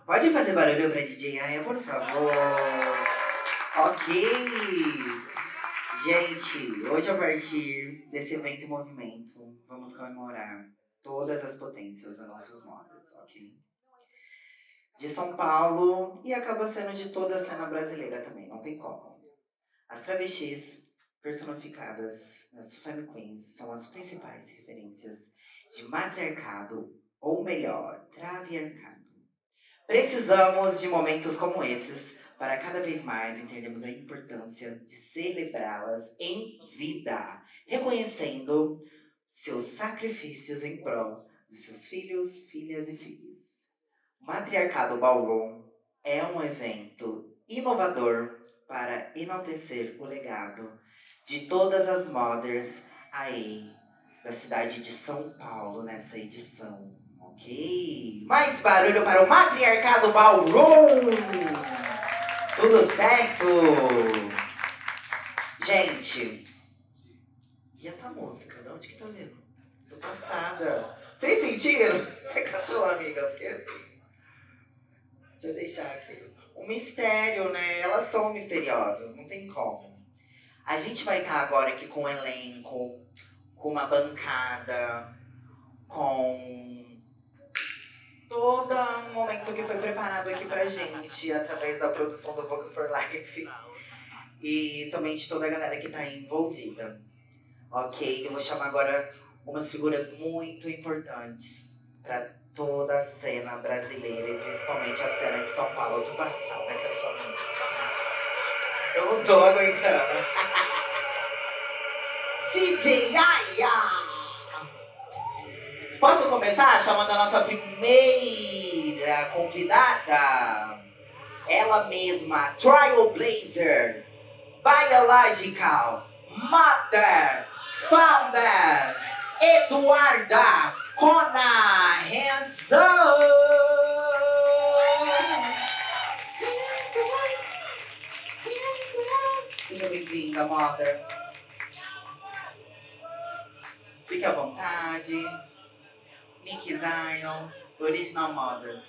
Pode fazer barulho pra DJ Aya, por favor? Ok! Gente, hoje a partir desse evento em movimento, vamos comemorar todas as potências das nossas modas, ok? De São Paulo e acaba sendo de toda a cena brasileira também, não tem como. As travestis personificadas nas Femme Queens são as principais referências de matriarcado, ou melhor, traviarcado. Precisamos de momentos como esses para cada vez mais entendermos a importância de celebrá-las em vida, reconhecendo seus sacrifícios em prol de seus filhos, filhas e filhos. O Matriarcado Ballroom é um evento inovador para enaltecer o legado de todas as mothers aí da cidade de São Paulo nessa edição. Ok? Mais barulho para o Matriarcado Ballroom! Tudo certo? Gente, e essa música? De onde que tá vindo? Tô passada. Vocês sentiram? Você cantou, amiga? Porque assim... Deixa eu deixar aqui. Um mistério, né? Elas são misteriosas, não tem como. A gente vai estar agora aqui com um elenco, com uma bancada, com todo um momento que foi preparado aqui pra gente, através da produção do Vogue for Life. E também de toda a galera que tá aí envolvida. Ok? Eu vou chamar agora umas figuras muito importantes pra toda a cena brasileira e principalmente a cena de São Paulo. Eu tô passada com essa música. Eu não tô aguentando. DJ Aya! Posso começar chamando a nossa primeira convidada? Ela mesma, Trailblazer, Biological, Mother, Founder, Eduarda Cona, hands up! Seja bem-vinda, Mother. Fique à vontade. Nick Zion, Original Mother.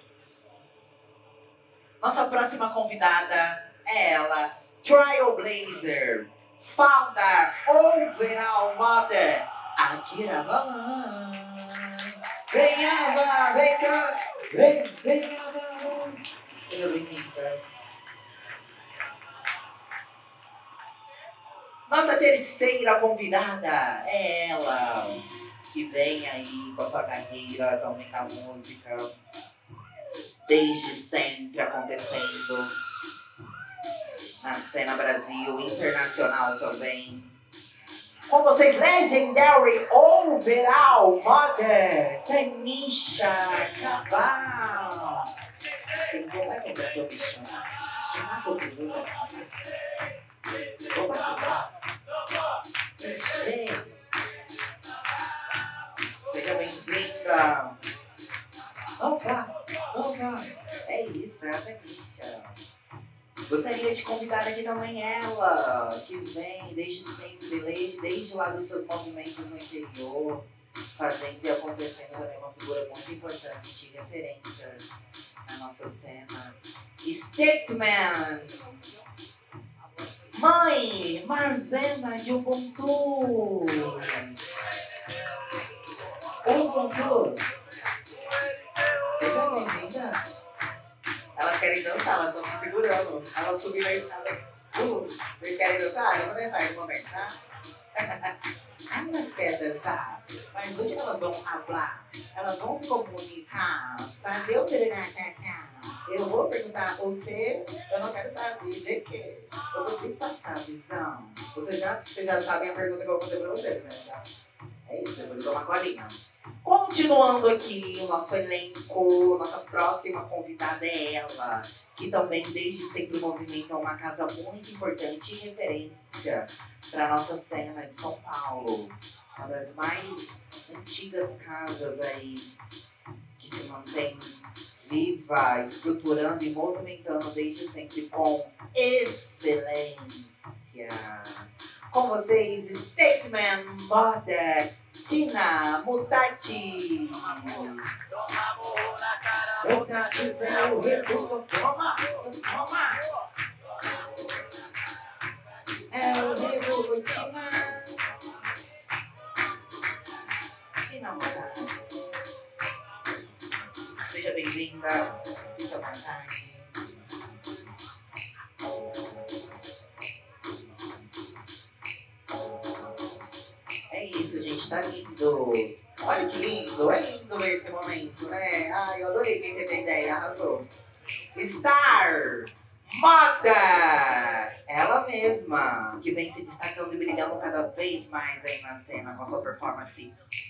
Nossa próxima convidada é ela, Trailblazer, Founder, Overall Mother, Akira Valan. Vem, Ava, vem cá, vem, Ava. Seja bem-vinda. Nossa terceira convidada é ela, que vem aí com a sua carreira também na música, desde sempre acontecendo na cena Brasil, internacional também. Com vocês, Legendary Overall Mother, Tanisha Cabal. Você não vai quebrar teu bichão, chamar teu primeiro. Vou quebrar. Seja bem-vinda. Opa. É isso, é a Tanisha. Gostaria de convidar aqui também ela, que vem desde sempre, desde lá dos seus movimentos no interior, fazendo e acontecendo também uma figura muito importante de referência na nossa cena. Statement! Mãe, Marvena de Ubuntu! Ubuntu! Seja bem-vinda! Elas querem dançar, elas estão se segurando. Elas subiram a escada. Vocês querem dançar? Eu vou dançar nesse momento, tá? Elas querem dançar, mas hoje elas vão falar. Elas vão se comunicar, fazer o perenatacá. Eu vou perguntar o quê? Eu não quero saber de quê. Eu vou te passar a visão. Vocês já sabem a pergunta que eu vou fazer pra vocês, né? É isso, depois eu dou uma colinha. Continuando aqui o nosso elenco, nossa próxima convidada é ela, que também desde sempre movimenta uma casa muito importante e referência para nossa cena de São Paulo. Uma das mais antigas casas aí, que se mantém viva, estruturando e movimentando desde sempre com excelência. Com vocês, Statement Mother, Tina Mutati. O Tatis é o reduto, toma, toma. É o reduto, Tina. Tina Moraes. Seja bem-vinda, fique à vontade. É isso, gente, tá lindo. Olha que lindo, é lindo esse momento, né? Ai, eu adorei quem teve a ideia, arrasou. Star Moda! Ela mesma, que vem se destacando e brilhando cada vez mais aí na cena com sua performance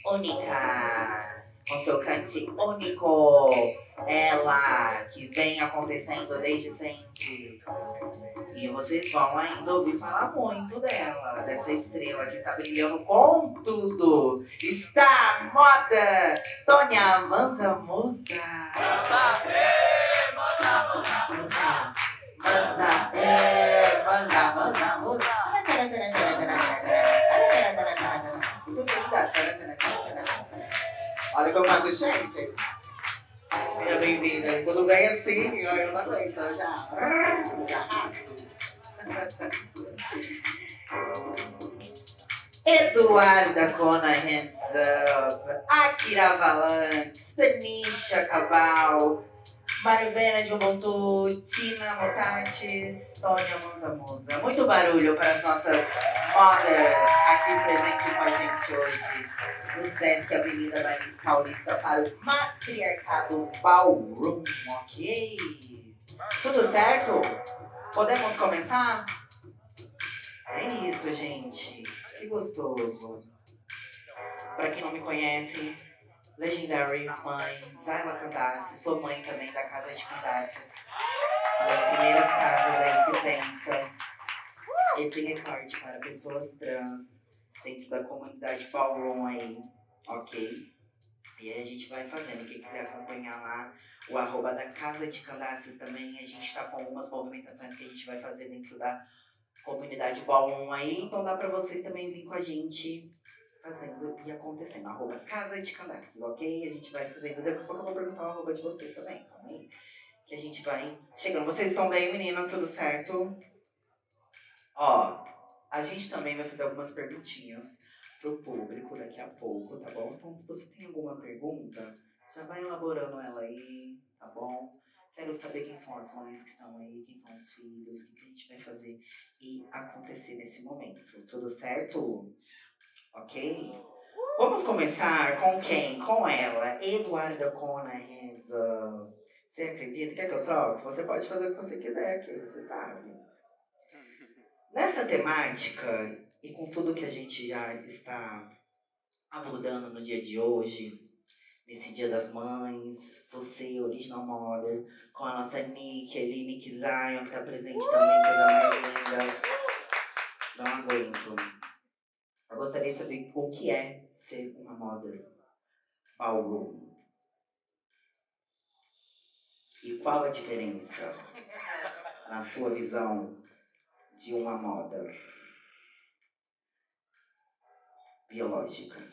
única, com seu cante único. Ela, que vem acontecendo desde sempre. E vocês vão ainda ouvir falar muito dela, dessa estrela que está brilhando com tudo. Star Moda! Tônia Manza Musa! Olha como eu faço, gente. Seja bem-vinda. Quando vem assim, eu não aguento, eu já arrasto. Eduarda Kona Hands Up, Akira Valanx, Tanisha Cabal, Marivena de Ubuntu, Tina Motates, Tônia Manza. Muito barulho para as nossas mothers aqui presente com a gente hoje no Sesc Avenida da Paulista para o Matriarcado Ballroom, ok? Tudo certo? Podemos começar? É isso, gente. Que gostoso. Para quem não me conhece, Legendary, mãe, Zayla Candace, sou mãe também da Casa de Candaces, uma das primeiras casas aí que pensa esse recorte para pessoas trans dentro da comunidade Ballroom aí, ok? E aí a gente vai fazendo, quem quiser acompanhar lá, o @ da Casa de Candaces também, a gente tá com algumas movimentações que a gente vai fazer dentro da comunidade Ballroom aí, então dá pra vocês também vir com a gente fazendo e acontecendo. Casa de Candaces, ok? A gente vai fazendo. Daqui a pouco eu vou perguntar o @ de vocês também, calma aí. Que a gente vai chegando. Vocês estão bem, meninas? Tudo certo? Ó, a gente também vai fazer algumas perguntinhas pro público daqui a pouco, tá bom? Então, se você tem alguma pergunta, já vai elaborando ela aí, tá bom? Quero saber quem são as mães que estão aí, quem são os filhos, o que a gente vai fazer e acontecer nesse momento. Tudo certo? Ok? Vamos começar com quem? Com ela, Eduarda Kona Hands Up. Você acredita? Quer que eu troque? Você pode fazer o que você quiser aqui, você sabe. Nessa temática, e com tudo que a gente já está abordando no dia de hoje, nesse Dia das Mães, você, Original Mother, com a nossa Nick, ali, Nick Zion, que está presente também, coisa mais linda. Não aguento. Eu gostaria de saber o que é ser uma mother Ballroom. E qual a diferença, na sua visão, de uma mother biológica?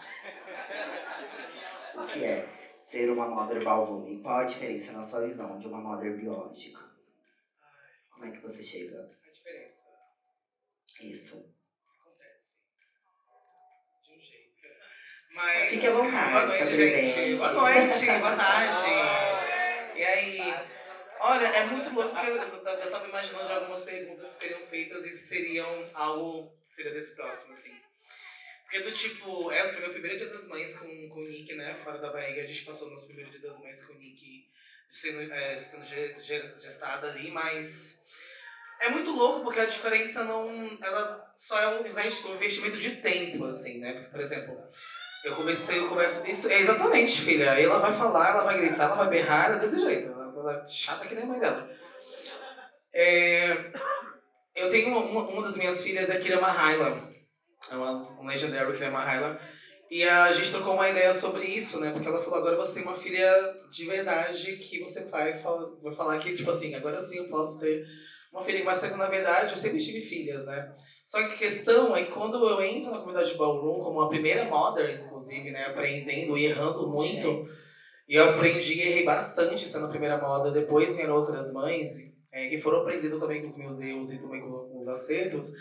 O que é ser uma mother Ballroom? E qual a diferença, na sua visão, de uma mother biológica? Como é que você chega? A diferença. Isso. De um jeito. Mas... Fique à vontade, boa noite, gente. Boa noite, boa tarde. E aí? Olha, é muito louco porque eu tava imaginando já algumas perguntas que seriam feitas e seriam algo que seria desse próximo, assim. Porque do tipo, é o meu primeiro Dia das Mães com o Nick, né? Fora da barriga, a gente passou o nosso primeiro Dia das Mães com o Nick sendo gestada ali, mas é muito louco porque a diferença não. Ela só é um investimento de tempo, assim, né? Porque, por exemplo, eu começo. Isso, exatamente, filha. Ela vai falar, ela vai gritar, ela vai berrar, ela é desse jeito. Ela é chata que nem a mãe dela. Eu tenho uma das minhas filhas, é Kira Mahaila. É um Legendary Kira Mahaila. E a gente trocou uma ideia sobre isso, né? Porque ela falou, agora você tem uma filha de verdade que você vai falar que, tipo assim, agora sim eu posso ter uma filha. Mas na verdade eu sempre tive filhas, né? Só que a questão é que quando eu entro na comunidade Ballroom, como a primeira mother, inclusive, né? Aprendendo e errando muito, E eu aprendi e errei bastante sendo a primeira moda. Depois vieram outras mães que foram aprendendo também com os meus erros e também com os acertos.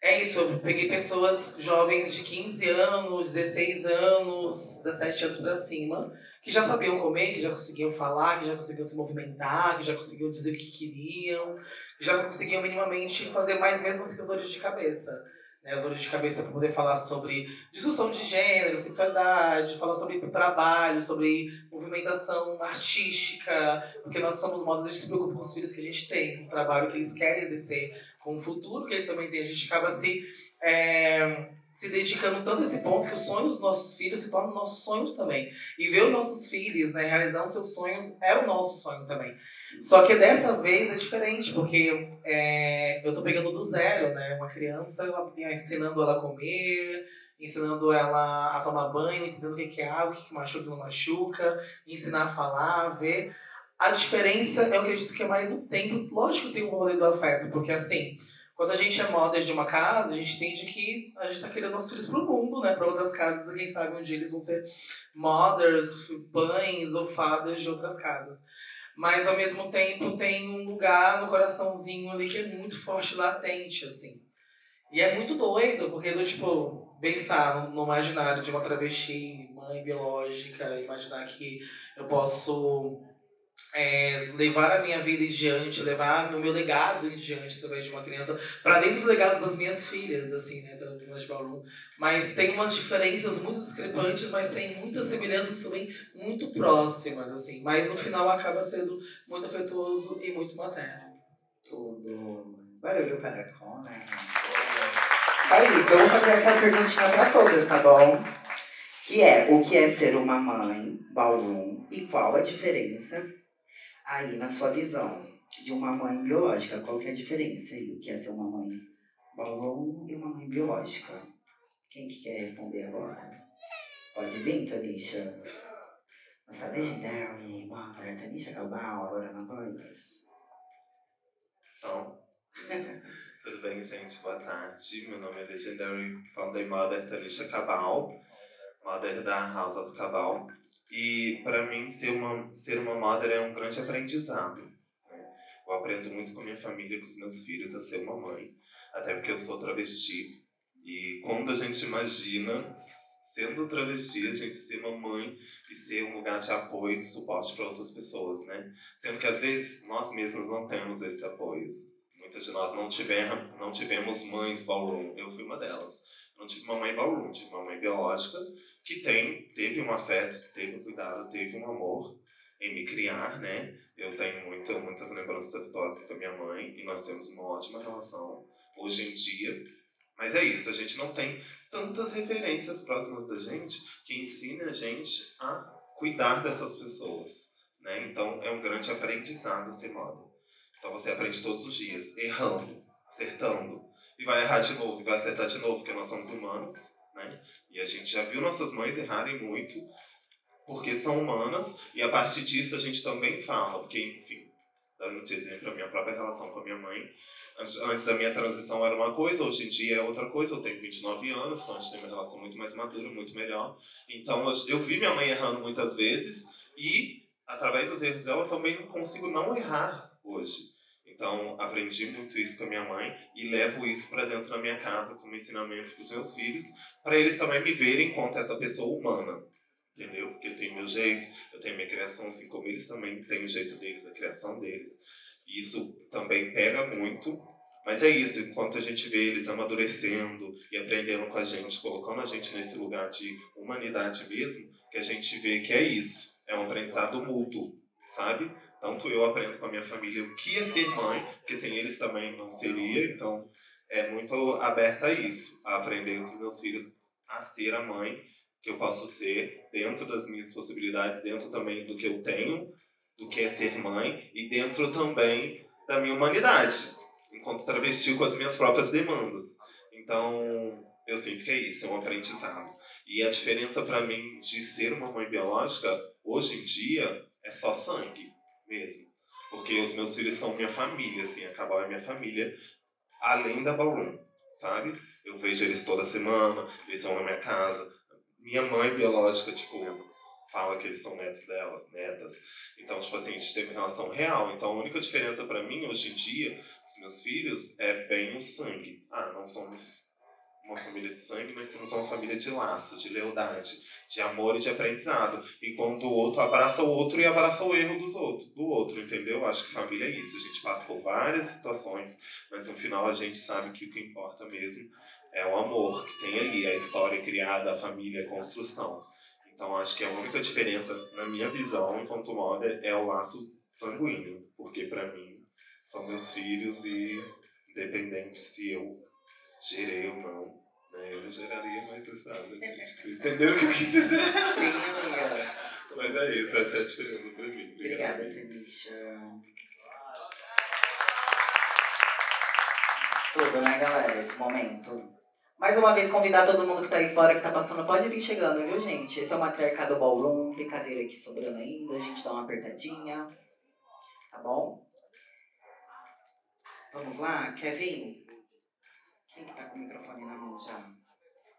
É isso, eu peguei pessoas jovens de 15 anos, 16 anos, 17 anos pra cima, que já sabiam comer, que já conseguiam falar, que já conseguiam se movimentar, que já conseguiam dizer o que queriam, que já conseguiam minimamente fazer mais mesmo assim as dores de cabeça. Né, as dores de cabeça para poder falar sobre discussão de gênero, sexualidade, falar sobre trabalho, sobre movimentação artística, porque nós somos modos, a gente se preocupa com os filhos que a gente tem, com o trabalho que eles querem exercer, com o futuro que eles também têm. A gente acaba se dedicando tanto a esse ponto que os sonhos dos nossos filhos se tornam nossos sonhos também. E ver os nossos filhos, né, realizar os seus sonhos é o nosso sonho também. Só que dessa vez é diferente, porque eu tô pegando do zero, né? Uma criança, ensinando ela a comer, ensinando ela a tomar banho, entendendo o que é água, o que machuca e não machuca, ensinar a falar, a ver. A diferença, eu acredito que é mais o tempo. Lógico que tem o rolê do afeto, porque assim, quando a gente é mother de uma casa, a gente entende que a gente tá querendo nossos filhos pro mundo, né? Pra outras casas, quem sabe um dia eles vão ser mothers, pães ou fadas de outras casas. Mas ao mesmo tempo tem um lugar no coraçãozinho ali que é muito forte, latente, assim. E é muito doido, porque do tipo, pensar no imaginário de uma travesti, mãe biológica, imaginar que eu posso levar a minha vida em diante, levar o meu legado em diante através de uma criança, para dentro dos legados das minhas filhas, assim, né, da Vila de Ballroom. Mas tem umas diferenças muito discrepantes, mas tem muitas semelhanças também muito próximas, assim. Mas no final acaba sendo muito afetuoso e muito materno. Tudo. Barulho para com, né? É isso, eu vou fazer essa perguntinha para todas, tá bom? Que é, o que é ser uma mãe, Ballroom, e qual a diferença aí na sua visão de uma mãe biológica? Qual que é a diferença aí? O que é ser uma mãe Ballroom e uma mãe biológica? Quem que quer responder agora? Pode vir, Tanisha? Nossa legendary mother, Tanisha Galbal, agora na voz. Som. Tudo bem, gente? Boa tarde. Meu nome é Legendary Founding Mother Tanisha Cabal, mother da House of Cabal. E para mim, ser uma mother é um grande aprendizado. Né? Eu aprendo muito com a minha família, com os meus filhos, a ser uma mãe. Até porque eu sou travesti. E quando a gente imagina, sendo travesti, a gente ser uma mãe e ser um lugar de apoio e de suporte para outras pessoas, né? Sendo que às vezes nós mesmos não temos esse apoio. Muitas de nós não tivemos mães ballroom. Eu fui uma delas. Não tive uma mãe ballroom, tive uma mãe biológica que teve um afeto, teve um cuidado, teve um amor em me criar, né? Eu tenho muitas lembranças afetuosas com a minha mãe e nós temos uma ótima relação hoje em dia. Mas é isso, a gente não tem tantas referências próximas da gente que ensinem a gente a cuidar dessas pessoas, né? Então é um grande aprendizado ser moda. Então você aprende todos os dias, errando, acertando, e vai errar de novo, e vai acertar de novo, porque nós somos humanos, né? E a gente já viu nossas mães errarem muito, porque são humanas, e a partir disso a gente também fala, porque, enfim, dando de exemplo a minha própria relação com a minha mãe, antes da minha transição era uma coisa, hoje em dia é outra coisa, eu tenho 29 anos, então a gente tem uma relação muito mais madura, muito melhor. Então eu vi minha mãe errando muitas vezes, e através dos erros dela eu também consigo não errar hoje. Então aprendi muito isso com a minha mãe e levo isso para dentro da minha casa como ensinamento para os meus filhos, para eles também me verem enquanto essa pessoa humana. Entendeu? Porque eu tenho meu jeito, eu tenho minha criação, assim como eles também têm o jeito deles, a criação deles. E isso também pega muito. Mas é isso, enquanto a gente vê eles amadurecendo e aprendendo com a gente, colocando a gente nesse lugar de humanidade mesmo, que a gente vê que é isso. É um aprendizado mútuo, sabe? Tanto eu aprendo com a minha família o que é ser mãe, porque sem eles também não seria. Então, é muito aberta a isso, a aprender com os meus filhos a ser a mãe que eu posso ser, dentro das minhas possibilidades, dentro também do que eu tenho, do que é ser mãe, e dentro também da minha humanidade, enquanto travesti com as minhas próprias demandas. Então, eu sinto que é isso, é um aprendizado. E a diferença para mim de ser uma mãe biológica, hoje em dia, é só sangue mesmo. Porque os meus filhos são minha família, assim, a Cabal é minha família, além da Ballroom, sabe? Eu vejo eles toda semana, eles vão na minha casa. Minha mãe biológica, tipo, fala que eles são netos delas, netas. Então, tipo assim, a gente tem uma relação real. Então, a única diferença pra mim, hoje em dia, os meus filhos, é bem o sangue. Ah, não somos uma família de sangue, mas somos uma família de laço, de lealdade, de amor e de aprendizado. Enquanto o outro abraça o outro e abraça o erro do outro, entendeu? Acho que família é isso. A gente passa por várias situações, mas no final a gente sabe que o que importa mesmo é o amor que tem ali, a história criada, a família, a construção. Então acho que a única diferença, na minha visão, enquanto mother, é o laço sanguíneo. Porque para mim, são meus filhos e independente se eu gerei ou não, né? Eu não geraria, mas você sabe, gente. Vocês entenderam o que eu quis dizer? Sim, amiga. Mas é isso, essa é a diferença pra mim. Obrigada, Felisha. Tudo, né, galera? Esse momento. Mais uma vez, convidar todo mundo que tá aí fora, que tá passando, pode vir chegando, viu, gente? Esse é o Matriarcado Ballroom, tem cadeira aqui sobrando ainda, a gente dá uma apertadinha, tá bom? Vamos lá, Kevin? Quem que tá com o microfone na mão já?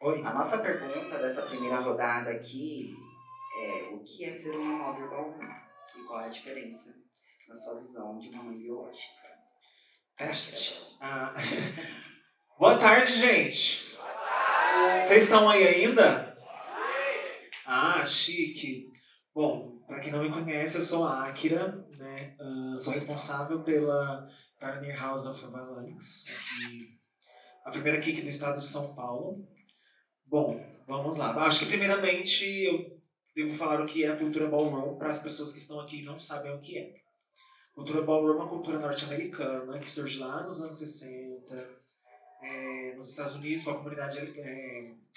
Oi. A nossa pergunta dessa primeira rodada aqui é: o que é ser uma Mother Ballroom? E qual é a diferença, na sua visão, de uma mãe biológica? Teste. Boa tarde, gente. Vocês estão aí ainda? Ah, chique. Bom, para quem não me conhece, eu sou a Akira, né? Sou responsável pela Pioneer House of Avalanche, a primeira kick do estado de São Paulo. Bom, vamos lá. Acho que primeiramente eu devo falar o que é a cultura ballroom para as pessoas que estão aqui e não sabem o que é. Cultura ballroom é uma cultura norte-americana que surge lá nos anos 60, nos Estados Unidos, com a comunidade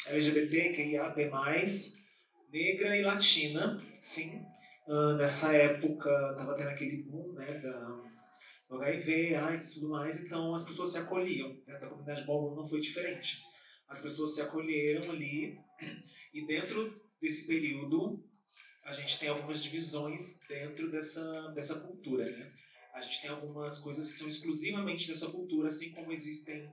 LGBTQIAP+, negra e latina, sim. Nessa época estava tendo aquele boom, né, do HIV, AIDS e tudo mais, então as pessoas se acolhiam. Dentro da comunidade ballroom não foi diferente. As pessoas se acolheram ali e dentro desse período a gente tem algumas divisões dentro dessa cultura, né? A gente tem algumas coisas que são exclusivamente dessa cultura, assim como existem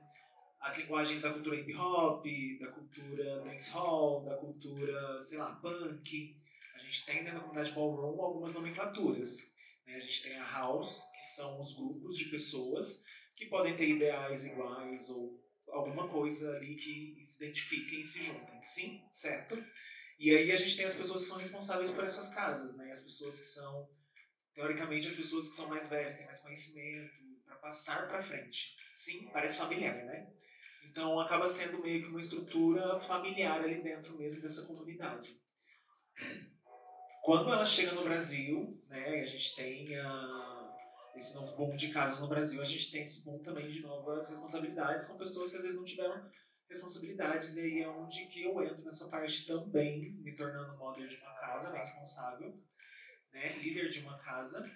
as linguagens da cultura hip hop, da cultura dancehall, da cultura, sei lá, punk. A gente tem dentro da comunidade ballroom algumas nomenclaturas, né? A gente tem a house, que são os grupos de pessoas que podem ter ideais iguais ou alguma coisa ali que se identifiquem e se juntem. Sim, certo? E aí a gente tem as pessoas que são responsáveis por essas casas, né? As pessoas que são, teoricamente, as pessoas que são mais velhas, têm mais conhecimento, para passar para frente. Sim, parece familiar, né? Então acaba sendo meio que uma estrutura familiar ali dentro mesmo dessa comunidade. Quando ela chega no Brasil, né, a gente tem esse novo boom de casas no Brasil, a gente tem esse boom também de novas responsabilidades com pessoas que às vezes não tiveram responsabilidades, e aí é onde que eu entro nessa parte também, me tornando mother de uma casa, né, responsável, né, líder de uma casa.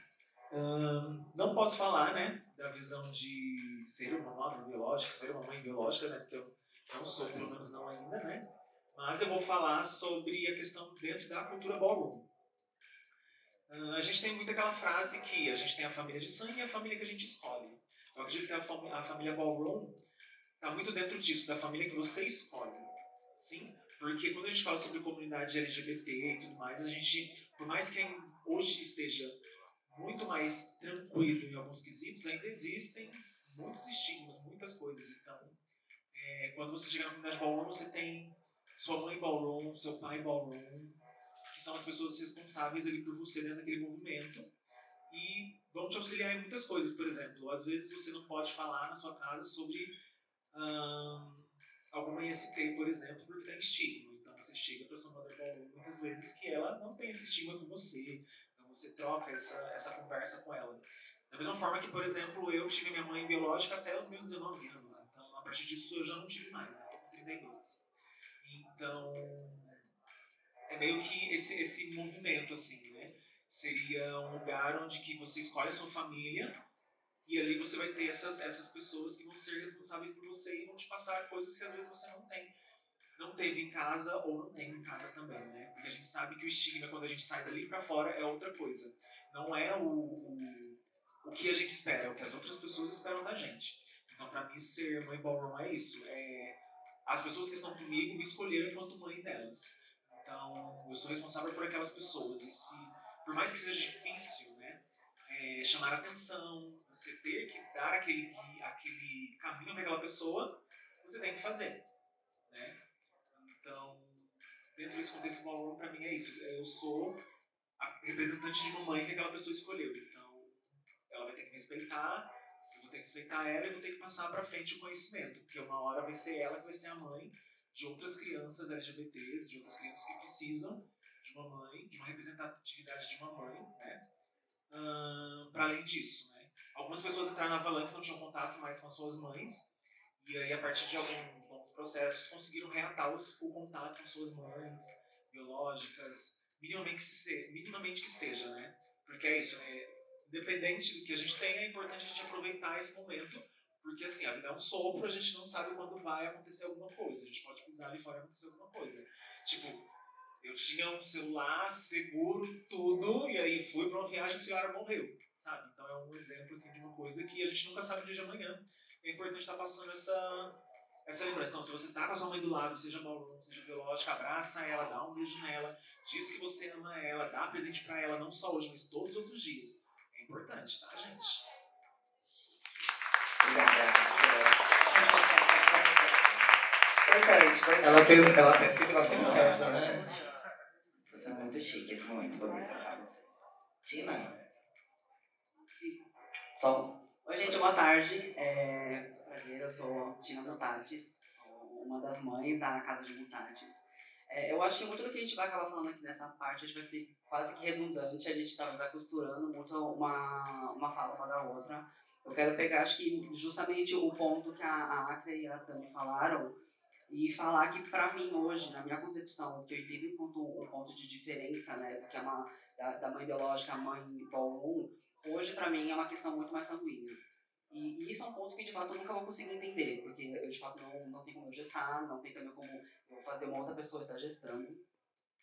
Não posso falar, né, da visão de ser uma mother biológica, ser uma mãe biológica, né, porque eu não sou, pelo menos não ainda, né, mas eu vou falar sobre a questão dentro da cultura ballroom. A gente tem muito aquela frase que a gente tem a família de sangue e a família que a gente escolhe. Eu acredito que a família ballroom está muito dentro disso, da família que você escolhe. Sim? Porque quando a gente fala sobre comunidade LGBT e tudo mais, a gente, por mais que hoje esteja muito mais tranquilo em alguns quesitos, ainda existem muitos estigmas, muitas coisas. Então, quando você chega na comunidade ballroom, você tem sua mãe ballroom, seu pai ballroom, que são as pessoas responsáveis ali por você dentro daquele movimento e vão te auxiliar em muitas coisas. Por exemplo, às vezes você não pode falar na sua casa sobre alguma IST, por exemplo, porque tem estigma. Então você chega para sua mother ballroom muitas vezes que ela não tem esse estigma com você, então você troca essa conversa com ela. Da mesma forma que, por exemplo, eu tive minha mãe biológica até os meus 19 anos, então a partir disso eu já não tive mais, né? Estou com 32. Então é meio que esse movimento, assim, né? Seria um lugar onde que você escolhe a sua família e ali você vai ter essas pessoas que vão ser responsáveis por você e vão te passar coisas que às vezes você não teve em casa ou não tem em casa também, né? Porque a gente sabe que o estigma, quando a gente sai dali pra fora, é outra coisa. Não é o que a gente espera, é o que as outras pessoas esperam da gente. Então, pra mim, ser mãe ballroom é isso. As pessoas que estão comigo me escolheram enquanto mãe delas. Então, eu sou responsável por aquelas pessoas. E se, por mais que seja difícil, né, chamar atenção, você ter que dar aquele caminho para aquela pessoa, você tem que fazer, né? Então, dentro desse contexto do valor, para mim é isso. Eu sou a representante de uma mãe que aquela pessoa escolheu. Então, ela vai ter que me respeitar, eu vou ter que respeitar ela e vou ter que passar para frente o conhecimento, porque uma hora vai ser ela que vai ser a mãe de outras crianças LGBTs, de outras crianças que precisam de uma mãe, de uma representatividade de uma mãe, né? Para além disso, né? Algumas pessoas entraram na Avalanche e não tinham contato mais com as suas mães, e aí, a partir de alguns processos, conseguiram reatar o contato com suas mães biológicas, minimamente que seja, né? Porque é isso, né? Independente do que a gente tem, é importante a gente aproveitar esse momento, porque assim, a vida é um sopro, a gente não sabe quando vai acontecer alguma coisa, a gente pode pisar ali fora e acontecer alguma coisa. Tipo, eu tinha um celular, seguro, tudo, e aí fui pra uma viagem e o celular morreu, sabe? Então é um exemplo assim, de uma coisa que a gente nunca sabe o dia de amanhã. É importante estar passando essa lembrança. Então, se você tá com a sua mãe do lado, seja Bauru, seja biológica, abraça ela, dá um beijo nela, diz que você ama ela, dá presente pra ela, não só hoje, mas todos os outros dias. É importante, tá, gente? Importante. Ela pensa que nós temos essa, né? Isso é muito chique esse momento, poder escutar vocês. Tina? Som. Oi, gente, boa tarde. Prazer, eu sou Tina Mutatis, sou uma das mães da Casa de Mutatis. Eu acho que muito do que a gente vai acabar falando aqui nessa parte a gente vai ser quase que redundante, a gente tá costurando muito uma fala uma da outra. Eu quero pegar, acho que justamente o ponto que a Acre e a Tami falaram, e falar que, para mim, hoje, na minha concepção, o que eu entendo enquanto um ponto de diferença, né, do que é da mãe biológica à mãe Paulum, hoje, para mim, é uma questão muito mais sanguínea. E isso é um ponto que, de fato, eu nunca vou conseguir entender, porque eu, de fato, não tem como eu gestar, não tem também como eu fazer uma outra pessoa estar gestando.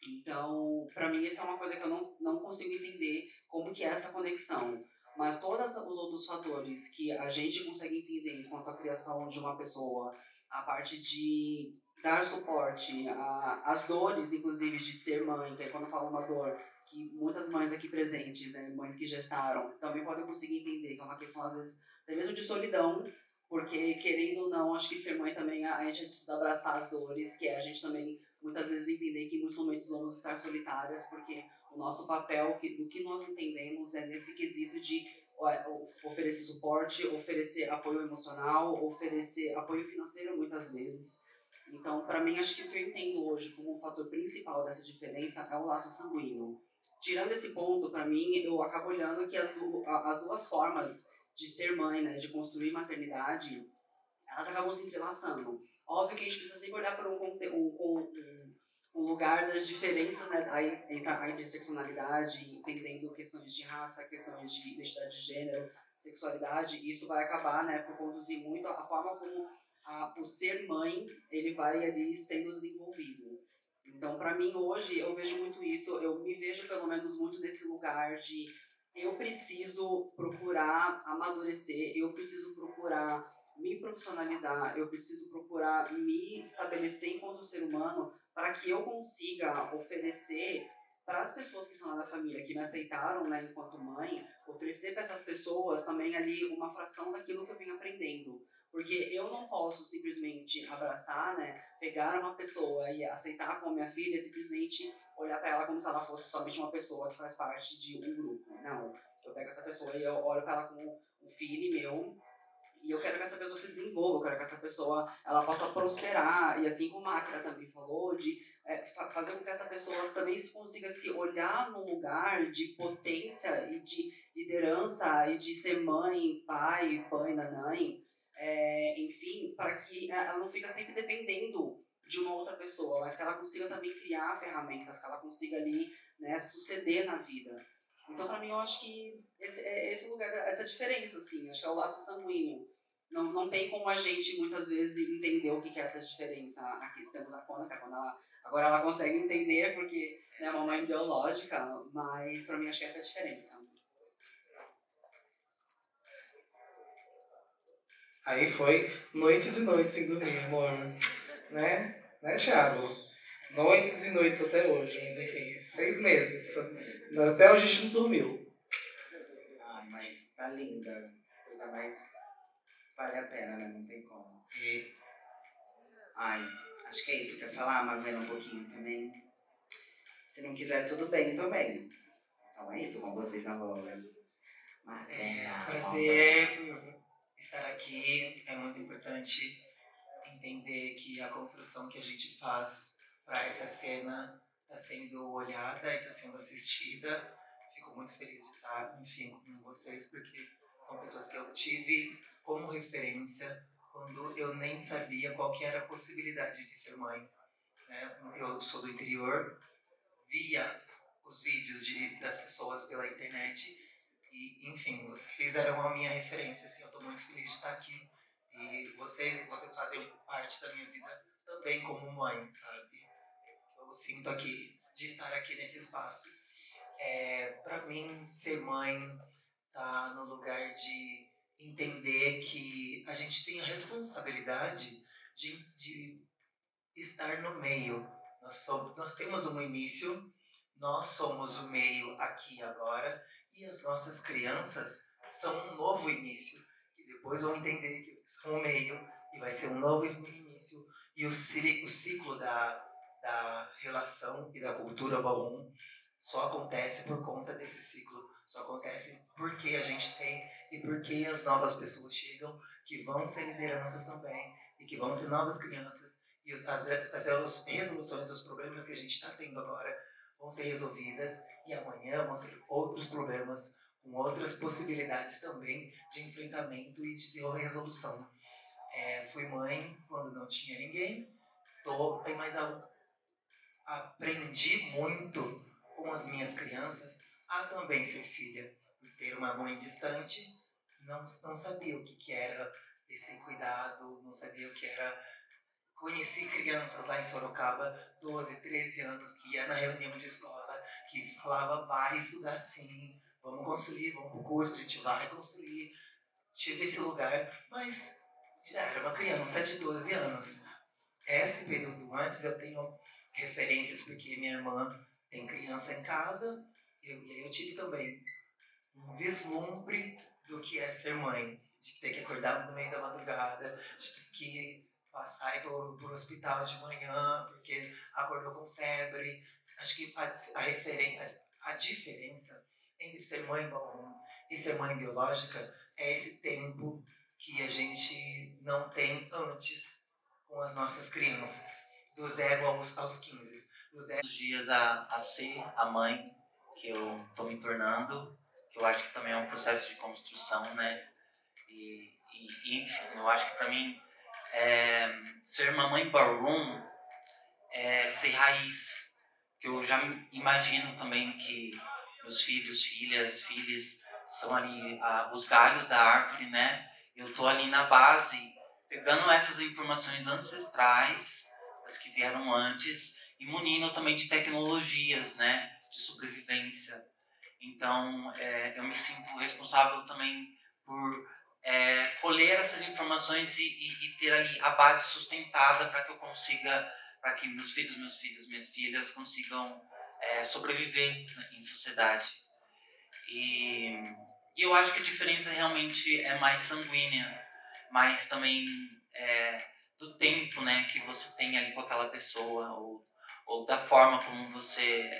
Então, para mim, essa é uma coisa que eu não consigo entender como que é essa conexão. Mas todos os outros fatores que a gente consegue entender enquanto a criação de uma pessoa, a parte de dar suporte, as dores, inclusive, de ser mãe, que é quando eu falo uma dor, que muitas mães aqui presentes, né, mães que gestaram, também podem conseguir entender, que é uma questão, às vezes, até mesmo de solidão, porque, querendo ou não, acho que ser mãe também, a gente precisa abraçar as dores, que é a gente também muitas vezes entender que em muitos momentos vamos estar solitárias, porque o nosso papel, do que nós entendemos, é nesse quesito de oferecer suporte, oferecer apoio emocional, oferecer apoio financeiro muitas vezes. Então, para mim, acho que o que eu entendo hoje como um fator principal dessa diferença é o laço sanguíneo. Tirando esse ponto, para mim, eu acabo olhando que as duas formas de ser mãe, né, de construir maternidade, elas acabam se entrelaçando. Óbvio que a gente precisa sempre olhar para um lugar das diferenças, né, entre a interseccionalidade, entendendo questões de raça, questões de identidade de gênero, sexualidade. Isso vai acabar, né, por conduzir muito a forma como o ser mãe ele vai ali sendo desenvolvido. Então, para mim, hoje, eu vejo muito isso, eu me vejo pelo menos muito nesse lugar de eu preciso procurar amadurecer, eu preciso procurar me profissionalizar, eu preciso procurar me estabelecer enquanto ser humano para que eu consiga oferecer para as pessoas que são lá da família, que me aceitaram, né, enquanto mãe, oferecer para essas pessoas também ali uma fração daquilo que eu venho aprendendo. Porque eu não posso simplesmente abraçar, né, pegar uma pessoa e aceitar como minha filha, simplesmente olhar para ela como se ela fosse somente uma pessoa que faz parte de um grupo. Não, eu pego essa pessoa e eu olho para ela como um filho meu, e eu quero que essa pessoa se desenvolva, eu quero que essa pessoa ela possa prosperar. E assim como a Akira também falou, de fazer com que essa pessoa também consiga se olhar num lugar de potência e de liderança e de ser mãe, pai, nanãe, enfim, para que ela não fique sempre dependendo de uma outra pessoa, mas que ela consiga também criar ferramentas, que ela consiga ali, né, suceder na vida. Então, para mim, eu acho que esse lugar, essa diferença, assim, acho que é o laço sanguíneo. Não tem como a gente, muitas vezes, entender o que é essa diferença. Aqui temos a Cônica, agora ela consegue entender, porque é uma mãe biológica, mas para mim acho que essa é a diferença. Aí foi noites e noites sem dormir, amor. Né, Thiago? Noites e noites até hoje, mas enfim, 6 meses. Até hoje a gente não dormiu. Ai, mas tá linda. Coisa mais vale a pena, né? Não tem como. Ai, acho que é isso. Quer falar, Mavena, um pouquinho também? Se não quiser, tudo bem também. Então é isso com vocês, amores. Mavena. Prazer por estar aqui. É muito importante entender que a construção que a gente faz para essa cena está sendo olhada e está sendo assistida. Fico muito feliz de estar, enfim, com vocês, porque são pessoas que eu tive como referência quando eu nem sabia qual que era a possibilidade de ser mãe, né? Eu sou do interior, via os vídeos das pessoas pela internet e, enfim, vocês eram a minha referência, assim, eu estou muito feliz de estar aqui. E vocês fazem parte da minha vida também como mãe, sabe? Eu sinto aqui, de estar aqui nesse espaço. Para mim, ser mãe tá no lugar de entender que a gente tem a responsabilidade de estar no meio. Nós temos um início, nós somos o meio aqui e agora, e as nossas crianças são um novo início, que depois vão entender que são o meio, e vai ser um novo início, e o ciclo da relação e da cultura Baum só acontece por conta desse ciclo, só acontece porque a gente tem e porque as novas pessoas chegam, que vão ser lideranças também, e que vão ter novas crianças, e as resoluções dos problemas que a gente está tendo agora vão ser resolvidas, e amanhã vão ser outros problemas, com outras possibilidades também de enfrentamento e de resolução. Fui mãe quando não tinha ninguém, mas aprendi muito com as minhas crianças a também ser filha. Por ter uma mãe distante, não sabia o que era esse cuidado, não sabia o que era. Conheci crianças lá em Sorocaba, 12, 13 anos, que ia na reunião de escola, que falava, vai estudar sim, vamos construir, vamos pro curso, a gente vai construir. Tive esse lugar, mas já era uma criança de 12 anos. Esse período antes eu tenho referências, porque minha irmã tem criança em casa, e aí eu tive também um vislumbre do que é ser mãe, de ter que acordar no meio da madrugada, de ter que passar e ir pro hospital de manhã porque acordou com febre. Acho que a diferença entre ser mãe bom e ser mãe biológica é esse tempo que a gente não tem antes com as nossas crianças, do 0 aos 15. Os dias a ser a mãe que eu tô me tornando, que eu acho que também é um processo de construção, né? Enfim, eu acho que para mim ser uma mãe ballroom é ser raiz, que eu já imagino também que meus filhos, filhas são ali os galhos da árvore, né? Eu tô ali na base, pegando essas informações ancestrais, as que vieram antes, e munindo também de tecnologias, né? De sobrevivência. Então, eu me sinto responsável também por colher essas informações e ter ali a base sustentada para que eu consiga, para que meus filhos, minhas filhas consigam sobreviver em sociedade. E eu acho que a diferença realmente é mais sanguínea, mas também do tempo, né, que você tem ali com aquela pessoa, ou da forma como você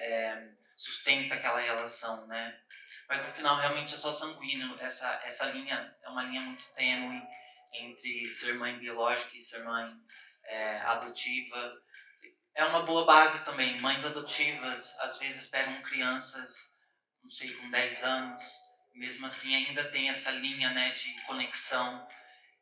sustenta aquela relação, né? Mas no final realmente é só sanguíneo. Essa linha é uma linha muito tênue entre ser mãe biológica e ser mãe adotiva. É uma boa base também. Mães adotivas às vezes pegam crianças, não sei, com 10 anos, mesmo assim ainda tem essa linha, né, de conexão.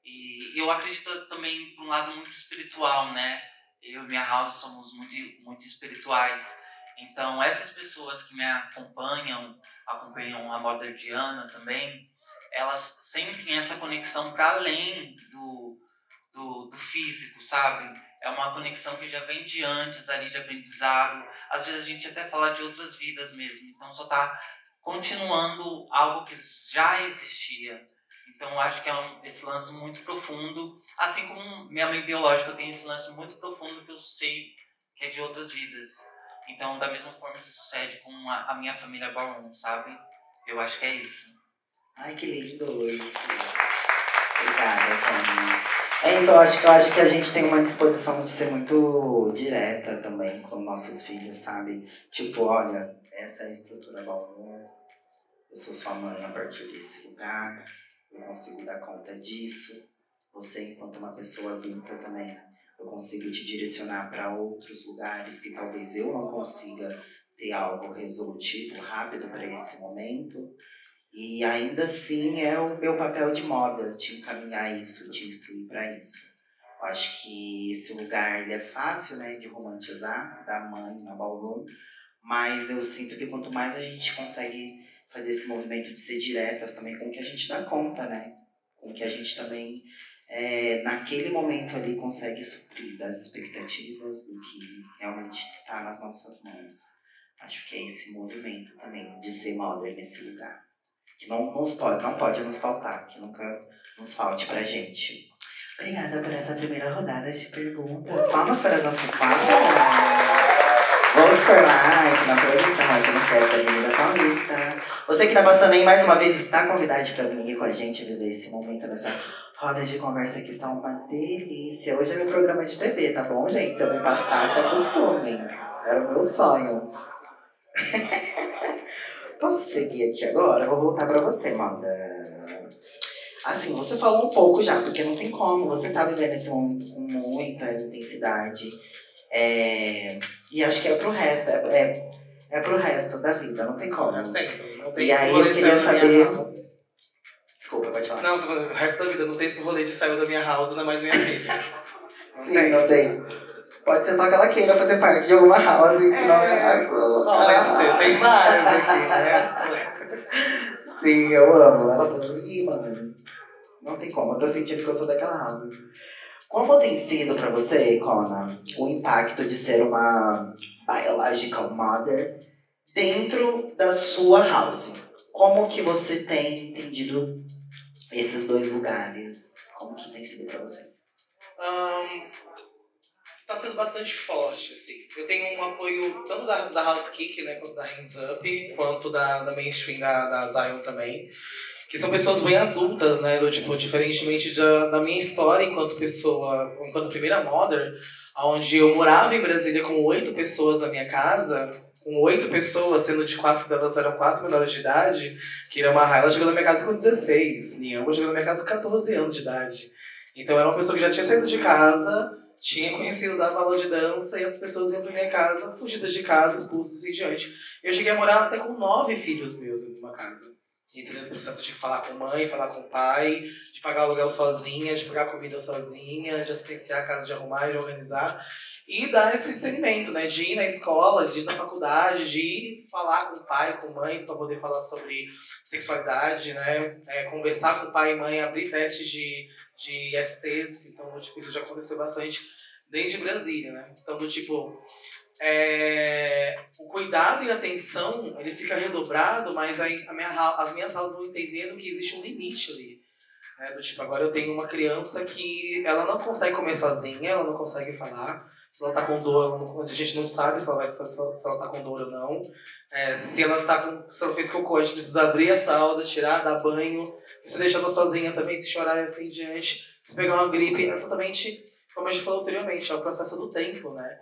E eu acredito também por um lado muito espiritual, né? Eu e minha house somos muito, muito espirituais. Então, essas pessoas que me acompanham a Mother Diana também, elas sentem essa conexão para além do físico, sabe? É uma conexão que já vem de antes ali, de aprendizado. Às vezes a gente até fala de outras vidas mesmo. Então, só está continuando algo que já existia. Então, eu acho que é esse lance muito profundo. Assim como minha mãe biológica tem esse lance muito profundo que eu sei que é de outras vidas. Então, da mesma forma, isso sucede com a minha família Ballroom, sabe? Eu acho que é isso. Ai, que lindo isso. Obrigada, Tony. É isso, eu acho que a gente tem uma disposição de ser muito direta também com nossos filhos, sabe? Tipo, olha, essa é a estrutura Ballroom. Eu sou sua mãe a partir desse lugar. Eu consigo dar conta disso. Você, enquanto uma pessoa adulta também, eu consigo te direcionar para outros lugares que talvez eu não consiga ter algo resolutivo, rápido para esse momento. E ainda assim é o meu papel de moda, te encaminhar isso, te instruir para isso. Eu acho que esse lugar ele é fácil, né, de romantizar, da mãe na Ballroom, mas eu sinto que quanto mais a gente consegue fazer esse movimento de ser diretas também com o que a gente dá conta, né? Com o que a gente também, naquele momento ali, consegue suprir das expectativas do que realmente está nas nossas mãos. Acho que é esse movimento também de ser modern nesse lugar. Que não pode nos faltar, que nunca nos falte pra gente. Obrigada por essa primeira rodada de perguntas. Palmas para as nossas palmas. Vote for Life na produção aqui no Sesc Avenida Paulista. Você que tá passando aí mais uma vez está convidado para vir com a gente viver esse momento nessa roda de conversa que está uma delícia. Hoje é meu programa de TV, tá bom, gente? Se eu me passar, se acostumem. Era o meu sonho. Posso seguir aqui agora? Eu vou voltar pra você, Manda. Assim, você falou um pouco já, porque não tem como. Você tá vivendo esse momento com muita intensidade. E acho que é pro resto. É pro resto da vida, não tem como. É sempre. Não tem E esse aí rolê eu queria saiu da minha saber... house. Desculpa, pode falar. Não, tô falando, o resto da vida não tem esse rolê de saiu da minha house, não é mais minha filha. Sim, não tem. Pode ser só que ela queira fazer parte de alguma house que não é a sua. Pode ser, tem várias aqui, né? Sim, eu amo. Ela falou, ih, mano, não tem como, eu tô sentindo que eu sou daquela house. Como tem sido pra você, Kona, o impacto de ser uma biological mother dentro da sua house? Como que você tem entendido esses dois lugares? Como que tem sido pra você? Tá sendo bastante forte, assim. Eu tenho um apoio tanto da House Kick, né, quanto da Hands Up, quanto da mainstream da Zion também. Que são pessoas bem adultas, né, do tipo, diferentemente da minha história enquanto pessoa, enquanto primeira mother, onde eu morava em Brasília com 8 pessoas na minha casa, com 8 pessoas, sendo de 4 delas eram 4 menores de idade, que era uma ela chegou na minha casa com 16, Niamba chegou na minha casa com 14 anos de idade. Então era uma pessoa que já tinha saído de casa, tinha conhecido da aula de dança, e as pessoas iam pra minha casa, fugidas de casa, expulsas e assim diante. Eu cheguei a morar até com 9 filhos meus em uma casa. Entendeu? No processo de falar com mãe, falar com pai, de pagar o aluguel sozinha, de pagar comida sozinha, de assistenciar a casa, de arrumar, de organizar. E dar esse discernimento, né? De ir na escola, de ir na faculdade, de ir falar com pai, com mãe, para poder falar sobre sexualidade, né? Conversar com pai e mãe, abrir testes de STs. Então, tipo, isso já aconteceu bastante desde Brasília, né? Então, do tipo... o cuidado e a atenção ele fica redobrado, mas as minhas aulas vão entendendo que existe um limite ali, né? Do tipo, agora eu tenho uma criança que ela não consegue comer sozinha, ela não consegue falar, se ela tá com dor, a gente não sabe se ela tá com dor ou não, se ela fez cocô, a gente precisa abrir a fralda, tirar, dar banho, se deixar ela sozinha também, se chorar e assim diante, se pegar uma gripe, é totalmente, como a gente falou anteriormente, é o processo do tempo, né?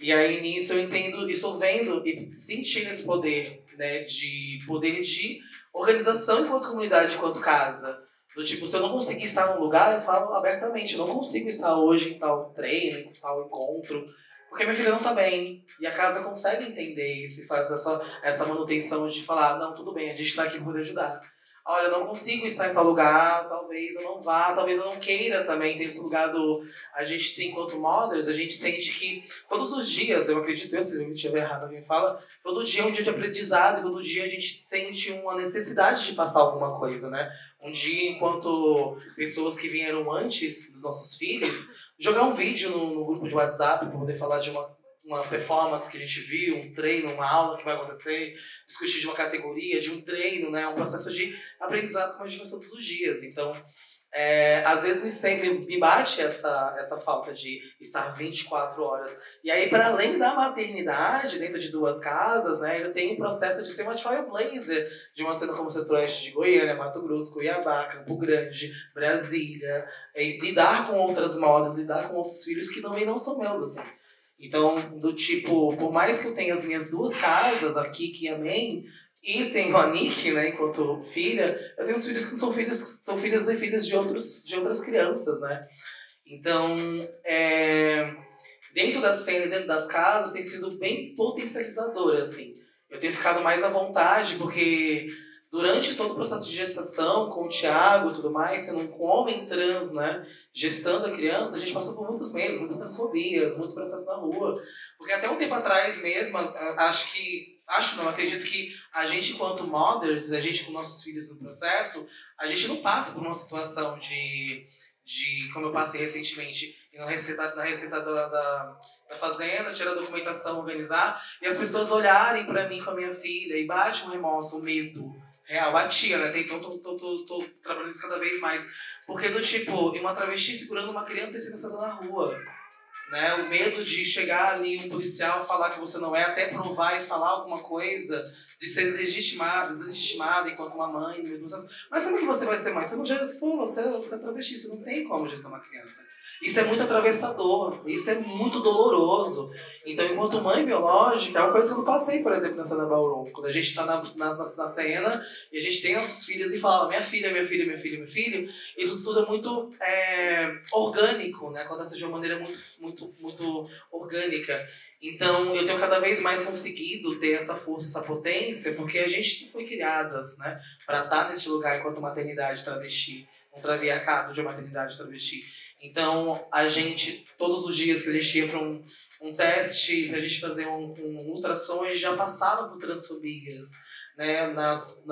E aí, nisso, eu entendo, estou vendo e sentindo esse poder, né, de poder de organização enquanto comunidade, enquanto casa. Do tipo, se eu não conseguir estar num lugar, eu falo abertamente, eu não consigo estar hoje em tal treino, em tal encontro, porque minha filha não está bem. E a casa consegue entender isso e faz essa manutenção de falar, não, tudo bem, a gente está aqui para poder ajudar. Olha, eu não consigo estar em tal lugar, talvez eu não vá, talvez eu não queira também ter esse lugar do... A gente tem, enquanto mothers, a gente sente que todos os dias, eu acredito, se eu estiver errado, alguém fala, todo dia é um dia de aprendizado e todo dia a gente sente uma necessidade de passar alguma coisa, né? Um dia, enquanto pessoas que vieram antes dos nossos filhos, jogar um vídeo no grupo de WhatsApp para poder falar de uma performance que a gente viu, um treino, uma aula que vai acontecer, discutir de uma categoria, de um treino, né? Um processo de aprendizado como a gente faz todos os dias. Então, às vezes me bate essa falta de estar 24 horas. E aí, para além da maternidade, dentro de 2 casas, né, ainda tem o processo de ser uma trailblazer de uma cena como Centro-Oeste de Goiânia, Mato Grosso, Cuiabá, Campo Grande, Brasília, e lidar com outras modas, lidar com outros filhos que também não são meus, assim. Então, do tipo, por mais que eu tenha as minhas 2 casas, a Kiki e a May, e tenho a Nick, né, enquanto filha, eu tenho os filhos que são filhas e filhas de outras crianças, né? Então, dentro da cena, dentro das casas, tem sido bem potencializador, assim. Eu tenho ficado mais à vontade, porque durante todo o processo de gestação, com o Thiago e tudo mais, sendo um homem trans, né, gestando a criança, a gente passou por muitos meses, muitas transfobias, muito processo na rua. Porque até um tempo atrás mesmo, acredito que a gente, enquanto mothers, a gente com nossos filhos no processo, a gente não passa por uma situação de como eu passei recentemente, na receita da fazenda, tirar a documentação, organizar, e as pessoas olharem pra mim com a minha filha, e bate um remorso, um medo real, batia, né? Então tô trabalhando isso cada vez mais. Porque do tipo, uma travesti segurando uma criança e sendo na rua. Né? O medo de chegar ali um policial falar que você não é, até provar e falar alguma coisa, de ser deslegitimada enquanto uma mãe. Mas como que você vai ser mãe? Você não gestou, você é travesti, você não tem como gestar uma criança. Isso é muito atravessador, isso é muito doloroso. Então, enquanto mãe biológica, é uma coisa que eu não passei, por exemplo, na cena Ballroom. Quando a gente está na cena e a gente tem nossas filhas e fala minha filha, meu filho, isso tudo é muito orgânico, né? Acontece de uma maneira muito orgânica. Então, eu tenho cada vez mais conseguido ter essa força, essa potência, porque a gente não foi criadas, né, para estar nesse lugar enquanto maternidade travesti, um traviarcado de maternidade travesti. Então, a gente, todos os dias que a gente ia para um teste, para a gente fazer um ultrassom, a gente já passava por transfobias, né, nas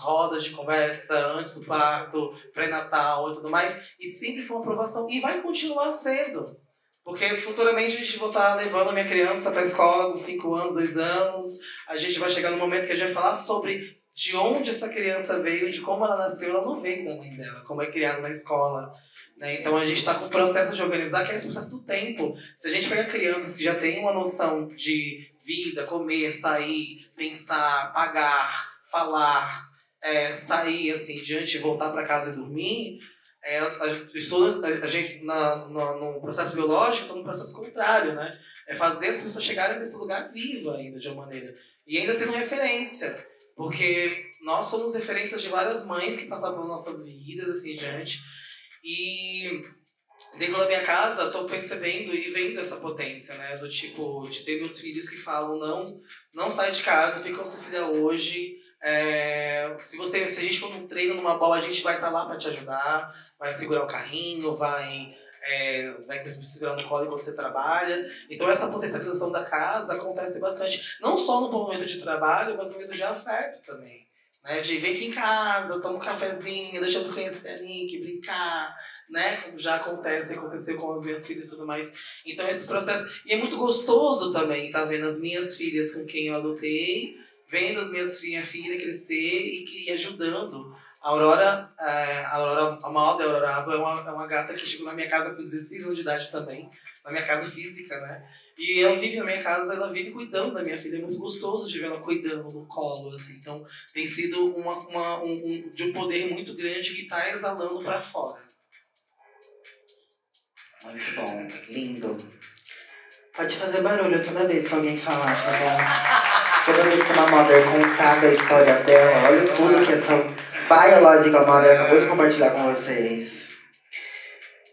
rodas de conversa, antes do parto, pré-natal e tudo mais, e sempre foi uma aprovação, e vai continuar sendo. Porque futuramente a gente vai estar levando a minha criança para a escola com 5 anos, 2 anos, a gente vai chegar no momento que a gente vai falar sobre de onde essa criança veio, de como ela nasceu, ela não veio da mãe dela, como é criada na escola. Né? Então a gente está com o processo de organizar, que é esse processo do tempo. Se a gente pegar crianças que já têm uma noção de vida, comer, sair, pensar, pagar, falar, sair assim, diante, voltar para casa e dormir, a gente no processo biológico está num processo contrário, né? É fazer as pessoas chegarem nesse lugar viva ainda de uma maneira. E ainda sendo referência. Porque nós somos referências de várias mães que passaram pelas nossas vidas, assim, diante. E dentro da minha casa, estou percebendo e vendo essa potência, né? Do tipo, de ter meus filhos que falam, não sai de casa, fica com sua filha hoje. Se a gente for num treino, numa bola, a gente vai estar lá para te ajudar, vai segurar o carrinho, vai segurar no colo enquanto você trabalha. Então essa potencialização da casa acontece bastante, não só no momento de trabalho, mas no momento de afeto também. Né, de vir aqui em casa, tomar um cafezinho, deixa eu conhecer a Nick, brincar, né? Como já aconteceu com as minhas filhas e tudo mais. Então esse processo, e é muito gostoso também, tá vendo as minhas filhas com quem eu adotei, vendo as minha filha crescer e ajudando. A Aurora, a Malda, a Aurora Aba, é uma gata que chegou na minha casa com 16 anos de idade também, na minha casa física, né? E ela vive na minha casa, ela vive cuidando da minha filha. É muito gostoso de ver ela cuidando no colo, assim. Então, tem sido de um poder muito grande que está exalando para fora. Muito bom, lindo. Pode fazer barulho toda vez que alguém falar, tá bom? Toda vez que uma mother contar da história dela, olha tudo que essa biological mother acabou de compartilhar com vocês.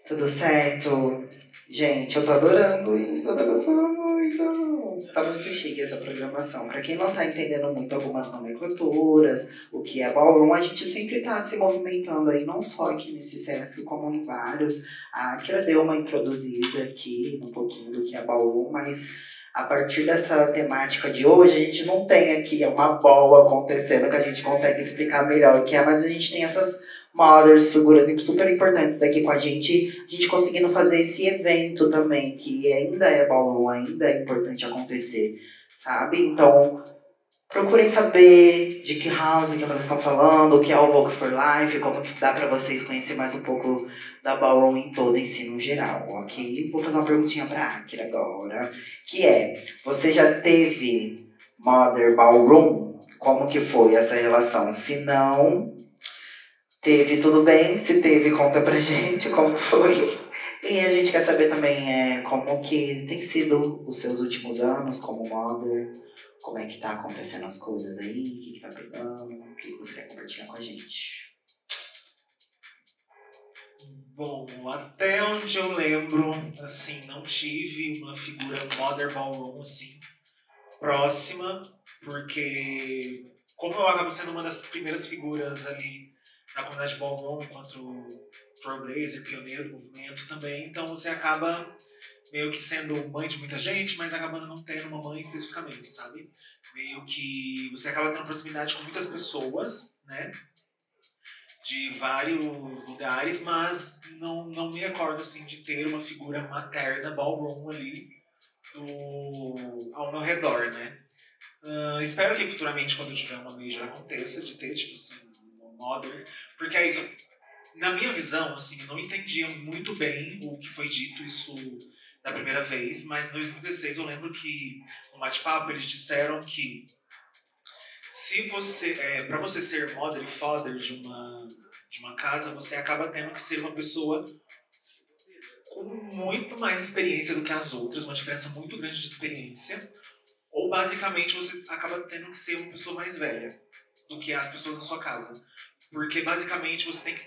Tudo certo? Gente, eu tô adorando isso, eu tô gostando muito. Tá muito chique essa programação. Pra quem não tá entendendo muito algumas nomenclaturas, o que é ballroom, a gente sempre tá se movimentando aí, não só aqui nesse Sesc, como em vários. A Akira deu uma introduzida aqui, um pouquinho do que é ballroom, mas a partir dessa temática de hoje, a gente não tem aqui uma bola acontecendo que a gente consegue explicar melhor o que é, mas a gente tem essas mothers, figuras super importantes daqui com a gente conseguindo fazer esse evento também, que ainda é ballroom, ainda é importante acontecer, sabe? Então, procurem saber de que house que elas estão falando, o que é o Vogue for Life, como que dá pra vocês conhecer mais um pouco da ballroom em todo, em si no geral, ok? Vou fazer uma perguntinha pra Akira agora, que é, você já teve Mother Ballroom? Como que foi essa relação? Se não, teve, tudo bem? Se teve, conta pra gente como foi. E a gente quer saber também como que tem sido os seus últimos anos como Mother, como é que tá acontecendo as coisas aí, o que tá pegando, o que você quer compartilhar com a gente. Bom, até onde eu lembro, assim, não tive uma figura Mother Ballroom, assim, próxima, porque como eu acabo sendo uma das primeiras figuras ali na comunidade Ballroom, enquanto trailblazer, pioneiro do movimento também, então você acaba meio que sendo mãe de muita gente, mas acabando não tendo uma mãe especificamente, sabe? Meio que você acaba tendo proximidade com muitas pessoas, né? De vários lugares, mas não me recordo assim de ter uma figura materna ballroom ali ao meu redor, né? Espero que futuramente, quando eu tiver uma major, aconteça de ter, tipo assim, uma mother, porque é isso. Na minha visão, assim, eu não entendia muito bem o que foi dito isso da primeira vez, mas em 2016 eu lembro que no bate-papo eles disseram que se você, para você ser mother e father de uma casa, você acaba tendo que ser uma pessoa com muito mais experiência do que as outras, uma diferença muito grande de experiência, ou basicamente você acaba tendo que ser uma pessoa mais velha do que as pessoas da sua casa. Porque basicamente você tem que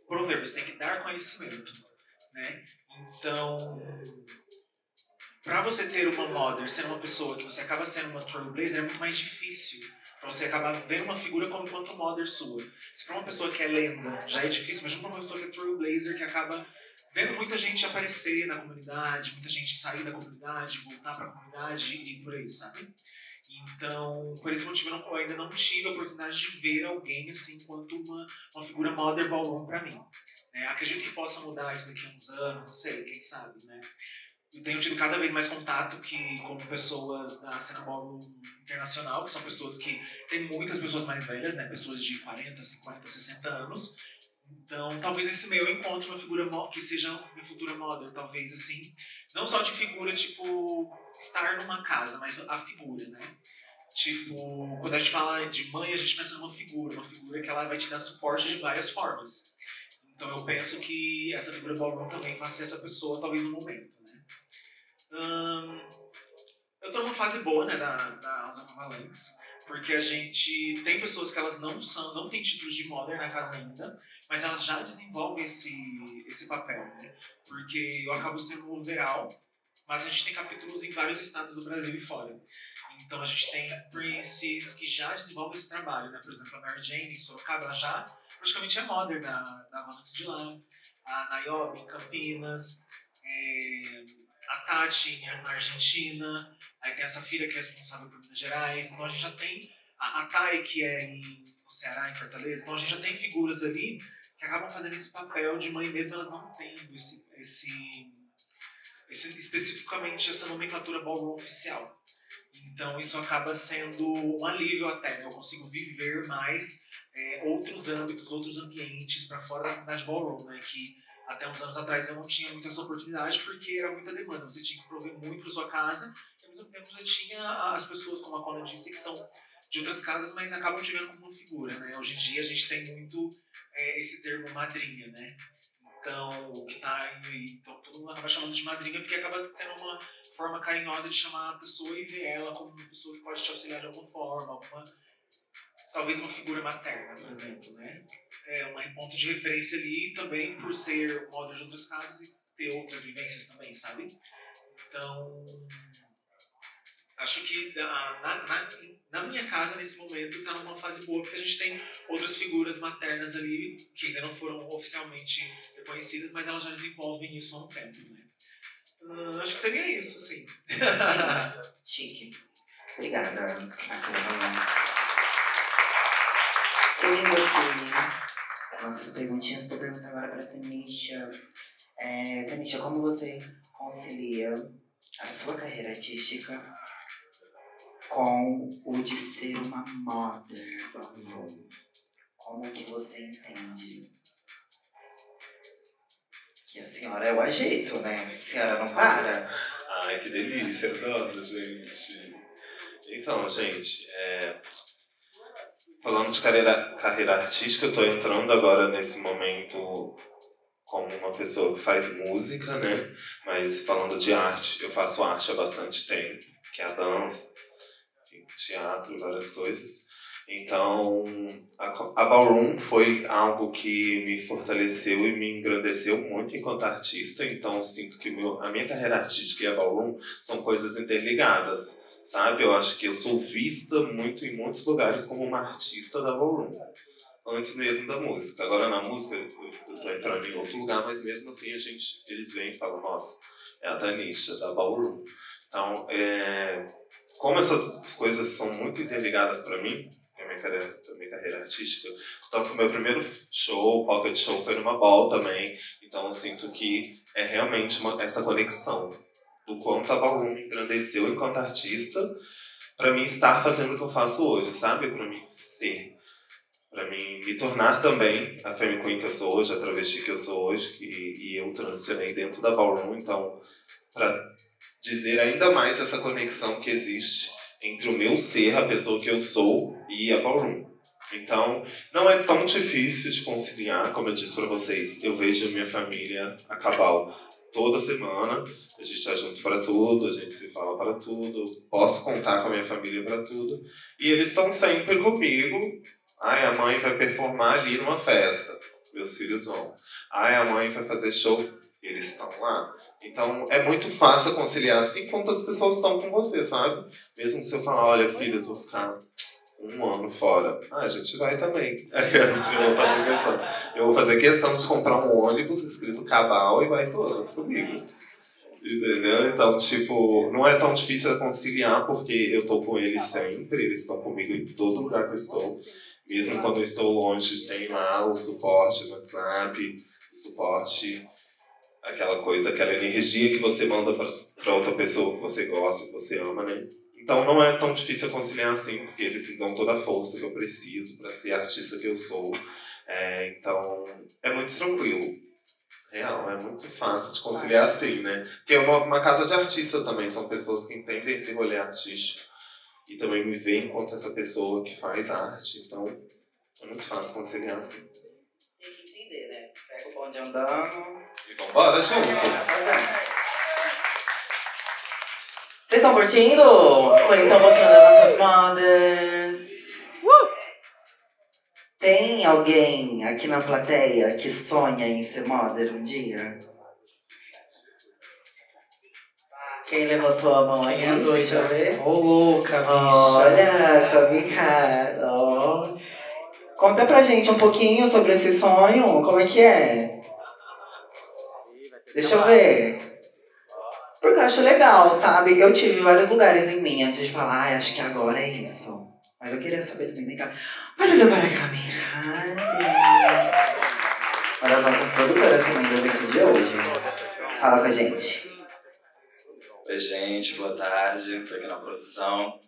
prover, você tem que dar conhecimento, né? Então, para você ter uma mother, ser uma pessoa que você acaba sendo uma trailblazer, é muito mais difícil. Pra você acabar vendo uma figura como enquanto mother sua. Se pra uma pessoa que é lenda já é difícil, imagina pra uma pessoa que é trailblazer, que acaba vendo muita gente aparecer na comunidade, muita gente sair da comunidade, voltar pra comunidade e por aí, sabe? Então, por esse motivo, eu ainda não tive a oportunidade de ver alguém assim, enquanto uma figura mother ballroom pra mim. Acredito que possa mudar isso daqui a uns anos, não sei, quem sabe, né? Eu tenho tido cada vez mais contato com pessoas da cena ballroom internacional, que são pessoas que tem muitas pessoas mais velhas, né? Pessoas de 40, 50, 60 anos. Então, talvez nesse meio eu encontre uma figura que seja minha futura mother, talvez assim. Não só de figura, tipo, estar numa casa, mas a figura, né? Tipo, quando a gente fala de mãe, a gente pensa numa figura que ela vai te dar suporte de várias formas. Então eu penso que essa figura ballroom também vai ser essa pessoa, talvez no momento, né? Eu estou numa fase boa, né, da House of Avalanche, porque a gente tem pessoas que elas não têm títulos de mother na casa ainda, mas elas já desenvolvem esse papel, né? Porque eu acabo sendo um overall, mas a gente tem capítulos em vários estados do Brasil e fora. Então a gente tem Princess que já desenvolve esse trabalho, né? Por exemplo, a Mary Jane em Sorocaba, ela já praticamente é mother da Avalanche de lá. A Nayobi em Campinas, a Tati na Argentina, aí tem a Safira que é responsável por Minas Gerais, então a gente já tem a Thay que é no Ceará, em Fortaleza, então a gente já tem figuras ali que acabam fazendo esse papel de mãe mesmo elas não tendo especificamente essa nomenclatura ballroom oficial. Então isso acaba sendo um alívio até, né? Eu consigo viver mais outros âmbitos, outros ambientes para fora da comunidade ballroom, né? Que até uns anos atrás eu não tinha muita essa oportunidade porque era muita demanda. Você tinha que prover muito para sua casa e ao mesmo tempo você tinha as pessoas, como a Conan disse, que são de outras casas, mas acabam te vendo como uma figura, né? Hoje em dia a gente tem muito esse termo madrinha, né? Então, o que tá aí, então, todo mundo acaba chamando de madrinha porque acaba sendo uma forma carinhosa de chamar a pessoa e ver ela como uma pessoa que pode te auxiliar de alguma forma, talvez uma figura materna, por exemplo, né? Um ponto de referência ali também por ser mother de outras casas e ter outras vivências também, sabe? Então, acho que na minha casa, nesse momento, está numa fase boa, porque a gente tem outras figuras maternas ali que ainda não foram oficialmente reconhecidas, mas elas já desenvolvem isso há um tempo, né? Acho que seria isso, sim. Chique. Obrigada, seguindo aqui nossas perguntinhas, estou perguntando agora para a Tanisha. Tanisha, como você concilia a sua carreira artística com o de ser uma mother ballroom? Como que você entende? Que a senhora é o agito, né? A senhora não para. Ai, que delícia, adoro, gente. Então, gente, falando de carreira artística, eu tô entrando agora nesse momento como uma pessoa que faz música, né? Mas falando de arte, eu faço arte há bastante tempo, que é a dança, enfim, teatro, várias coisas. Então, a Ballroom foi algo que me fortaleceu e me engrandeceu muito enquanto artista. Então, eu sinto que a minha carreira artística e a Ballroom são coisas interligadas, sabe? Eu acho que eu sou vista muito em muitos lugares como uma artista da Ballroom, antes mesmo da música. Agora, na música, eu tô entrando em outro lugar, mas mesmo assim eles vêm e falam, nossa, é a Tanisha, da Ballroom. Então, como essas coisas são muito interligadas para mim, a minha carreira artística, tanto que o meu primeiro show, Pocket Show, foi numa ball também. Então eu sinto que é realmente essa conexão do quanto a Ballroom me engrandeceu enquanto artista para mim estar fazendo o que eu faço hoje, sabe? Para mim ser, para mim me tornar também a femme queen que eu sou hoje, a travesti que eu sou hoje, e eu transicionei dentro da Ballroom. Então, para dizer ainda mais essa conexão que existe entre o meu ser, a pessoa que eu sou, e a Ballroom. Então, não é tão difícil de conciliar, como eu disse para vocês. Eu vejo a minha família, a Cabal, toda semana. A gente está junto para tudo, a gente se fala para tudo. Posso contar com a minha família para tudo. E eles estão sempre comigo. Ai, a mãe vai performar ali numa festa. Meus filhos vão. Ai, a mãe vai fazer show. Eles estão lá. Então, é muito fácil conciliar assim quanto as pessoas estão com você, sabe? Mesmo se eu falar, olha, filhas, vou ficar 1 ano fora. Ah, a gente vai também. Eu vou fazer questão de comprar um ônibus escrito Cabal e vai todas comigo. Entendeu? Então, tipo, não é tão difícil conciliar porque eu tô com eles sempre, eles estão comigo em todo lugar que eu estou. Mesmo quando eu estou longe, tem lá o suporte no WhatsApp, o suporte, aquela coisa, aquela energia que você manda para outra pessoa que você gosta, que você ama, né? Então não é tão difícil conciliar assim, porque eles me dão toda a força que eu preciso para ser a artista que eu sou. Então é muito tranquilo. Real, é muito fácil de conciliar assim, né? Porque é uma casa de artista também, são pessoas que entendem esse rolê artístico e também me veem enquanto essa pessoa que faz arte, então é muito fácil conciliar assim. Tem que entender, né? Pega o bonde andando e vambora junto. Vocês estão curtindo? Conhecer um pouquinho das nossas modas. Tem alguém aqui na plateia que sonha em ser modder um dia? Quem levantou a mão aí? Quem é doida? Deixa eu ver. Ô, louca, bicha. Olha, complicado. Conta pra gente um pouquinho sobre esse sonho. Como é que é? Deixa eu ver. Porque eu acho legal, sabe? Eu tive vários lugares em mim antes de falar, acho que agora é isso. Mas eu queria saber também, cá. Olha para cá, minha uma das nossas produtoras também do evento de hoje. Fala com a gente. Oi, gente, boa tarde. Tô aqui na produção.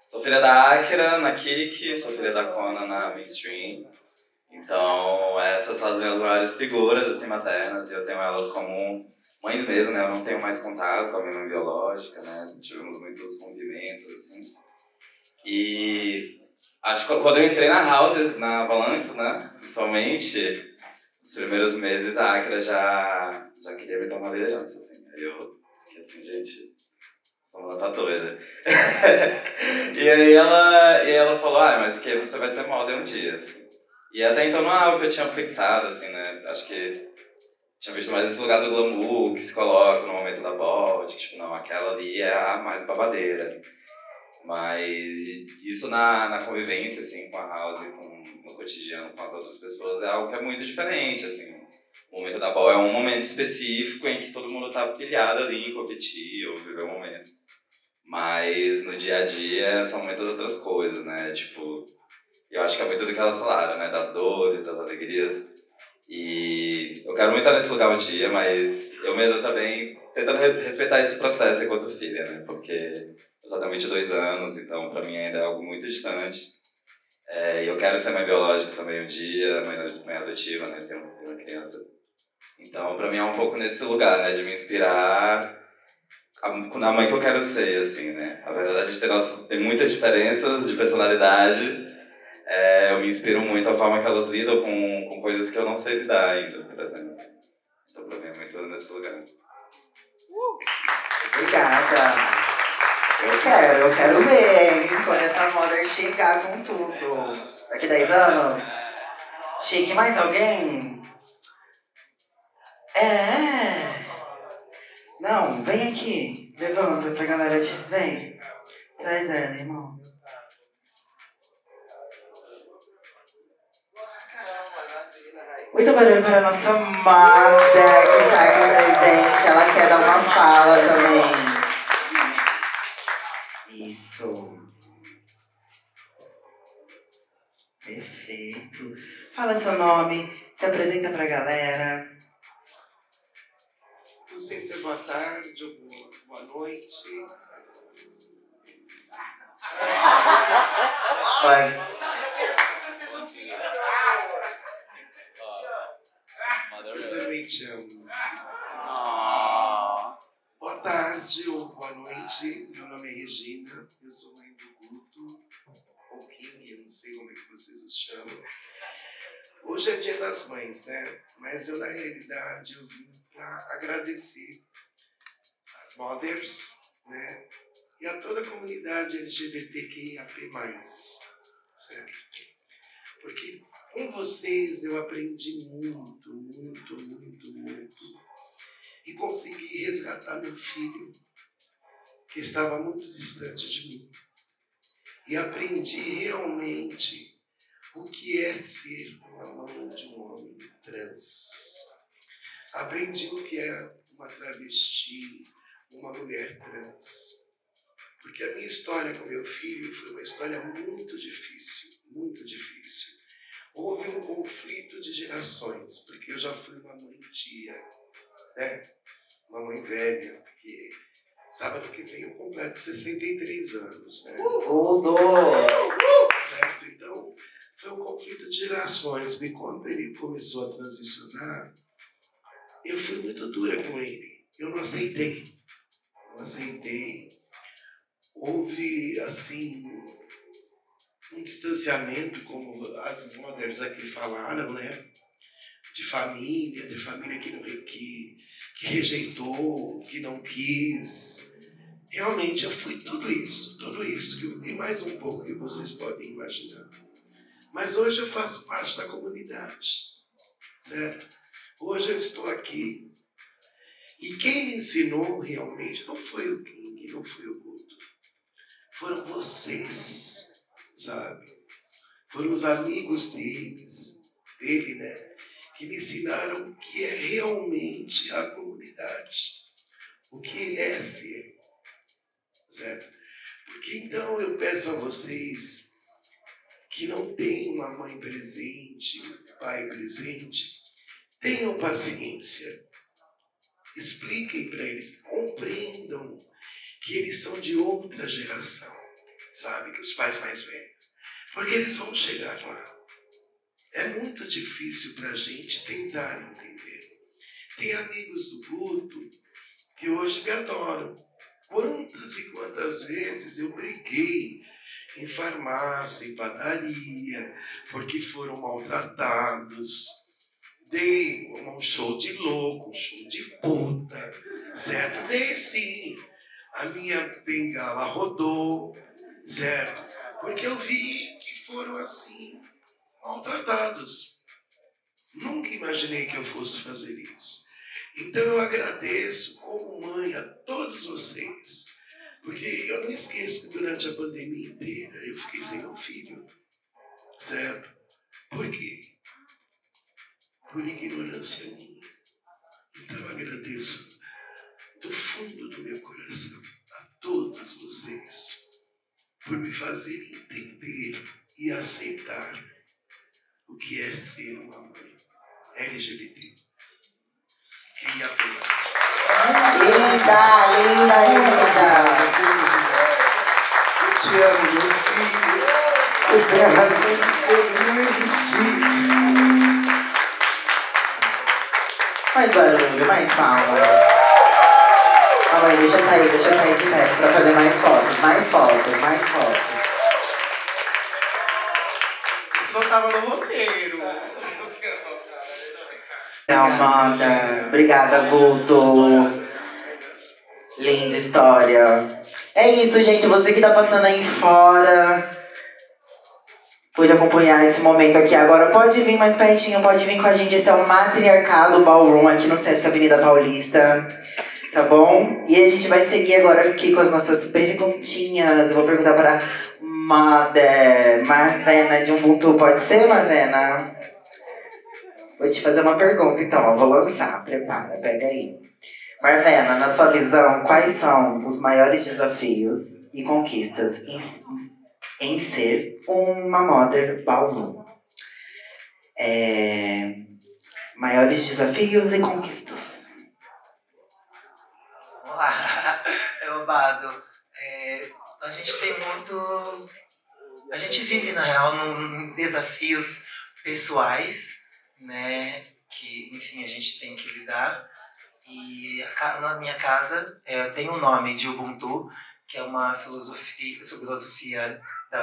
Sou filha da Akira, na Kiki, sou filha da Kona na Mainstream. Então, essas são as minhas maiores figuras, assim, maternas, e eu tenho elas como mães mesmo, né? Eu não tenho mais contato com a minha mãe biológica, né? Tivemos muitos rompimentos, assim. E acho que quando eu entrei na House, na Avalanche, né? Principalmente, nos primeiros meses, a Akira já queria me tomar liderança, assim. Aí eu fiquei assim, gente, essa mulher tá doida. E aí ela falou, mas que você vai ser model um dia, assim. E até então não é algo que eu tinha pensado, assim, né? Acho que tinha visto mais esse lugar do glamour que se coloca no momento da ball, de tipo, não, aquela ali é a mais babadeira. Mas isso na convivência, assim, com a House, no cotidiano, com as outras pessoas, é algo que é muito diferente, assim. O momento da ball é um momento específico em que todo mundo tá pilhado ali em competir ou viver o momento. Mas no dia a dia são muitas outras coisas, né? Tipo, eu acho que é muito do que elas falaram, né? Das dores, das alegrias. E eu quero muito estar nesse lugar um dia, mas eu mesma também tentando respeitar esse processo enquanto filha, né? Porque eu só tenho 22 anos, então pra mim ainda é algo muito distante. E eu quero ser mãe biológica também um dia, mãe adotiva, né? Ter uma criança. Então pra mim é um pouco nesse lugar, né? De me inspirar na mãe que eu quero ser, assim, né? Na verdade a gente tem muitas diferenças de personalidade. Eu me inspiro muito a forma que elas lidam com coisas que eu não sei lidar ainda, por exemplo. Então pra mim é muito nesse lugar. Obrigada. Eu quero ver, hein? Quando essa mother chegar com tudo. Daqui 10 anos. Chique mais alguém? Não, vem aqui. Levanta pra galera te... Vem. Traz ela, irmão. Muito barulho para a nossa mother que está aqui presente. Ela quer dar uma fala também. Isso. Perfeito. Fala seu nome, se apresenta pra galera. Não sei se é boa tarde ou boa noite. Vai. Eu também te amo. Boa tarde ou boa noite. Meu nome é Regina. Eu sou mãe do Guto. Ou Rini, eu não sei como é que vocês os chamam. Hoje é Dia das Mães, né? Mas eu, na realidade, eu vim para agradecer as mothers, né? E a toda a comunidade LGBTQIAP+, certo? Porque com vocês eu aprendi muito, muito, muito, muito. E consegui resgatar meu filho, que estava muito distante de mim. E aprendi realmente o que é ser uma mãe de um homem trans. Aprendi o que é uma travesti, uma mulher trans. Porque a minha história com meu filho foi uma história muito difícil, muito difícil. Houve um conflito de gerações, porque eu já fui uma mãe tia, né? Uma mãe velha, porque sábado que vem eu completo 63 anos, né? Tudo! Certo? Então, foi um conflito de gerações. E quando ele começou a transicionar, eu fui muito dura com ele. Eu não aceitei. Não aceitei. Houve, assim, um distanciamento, como as mothers aqui falaram, né? De família que rejeitou, que não quis. Realmente eu fui tudo isso e mais um pouco que vocês podem imaginar. Mas hoje eu faço parte da comunidade, certo? Hoje eu estou aqui. E quem me ensinou realmente não foi o King, não foi o Guto. Foram vocês, sabe? Foram os amigos dele, né? Que me ensinaram o que é realmente a comunidade. O que é ser, certo? Porque então eu peço a vocês que não têm uma mãe presente, um pai presente, tenham paciência. Expliquem para eles, compreendam que eles são de outra geração, sabe? Que os pais mais velhos. Porque eles vão chegar lá. É muito difícil para a gente tentar entender. Tem amigos do Guto que hoje me adoram. Quantas e quantas vezes eu briguei em farmácia, em padaria, porque foram maltratados. Dei um show de louco, um show de puta, certo? Dei sim. A minha bengala rodou, certo? Porque eu vi que foram assim, maltratados. Nunca imaginei que eu fosse fazer isso. Então eu agradeço como mãe a todos vocês. Porque eu não esqueço que durante a pandemia inteira eu fiquei sem meu filho. Certo? Por quê? Por ignorância minha. Então eu agradeço do fundo do meu coração a todos vocês por me fazer entender e aceitar o que é ser uma mãe LGBT. Quem apenas. linda, linda. Eu te amo, meu filho. Você é a razão de ser, não existir. Mais barulho, mais palmas. Calma aí, deixa eu sair de perto pra fazer mais fotos, mais fotos, mais fotos. Isso não tava no roteiro. Amanda, obrigada, Guto. Linda história. É isso, gente. Você que tá passando aí fora, pode acompanhar esse momento aqui agora. Pode vir mais pertinho, pode vir com a gente. Esse é o Matriarcado Ballroom aqui no Sesc Avenida Paulista. Tá bom? E a gente vai seguir agora aqui com as nossas perguntinhas. Eu vou perguntar para Marvena de Ubuntu. Pode ser, Marvena? Vou te fazer uma pergunta, então. Eu vou lançar. Prepara, pega aí. Marvena, na sua visão, quais são os maiores desafios e conquistas em ser uma Mother Ballroom? Maiores desafios e conquistas. Vamos lá, Bado. A gente tem muito... A gente vive, na real, em desafios pessoais, né? Que, enfim, a gente tem que lidar. E na minha casa, eu tenho o nome de Ubuntu, que é uma filosofia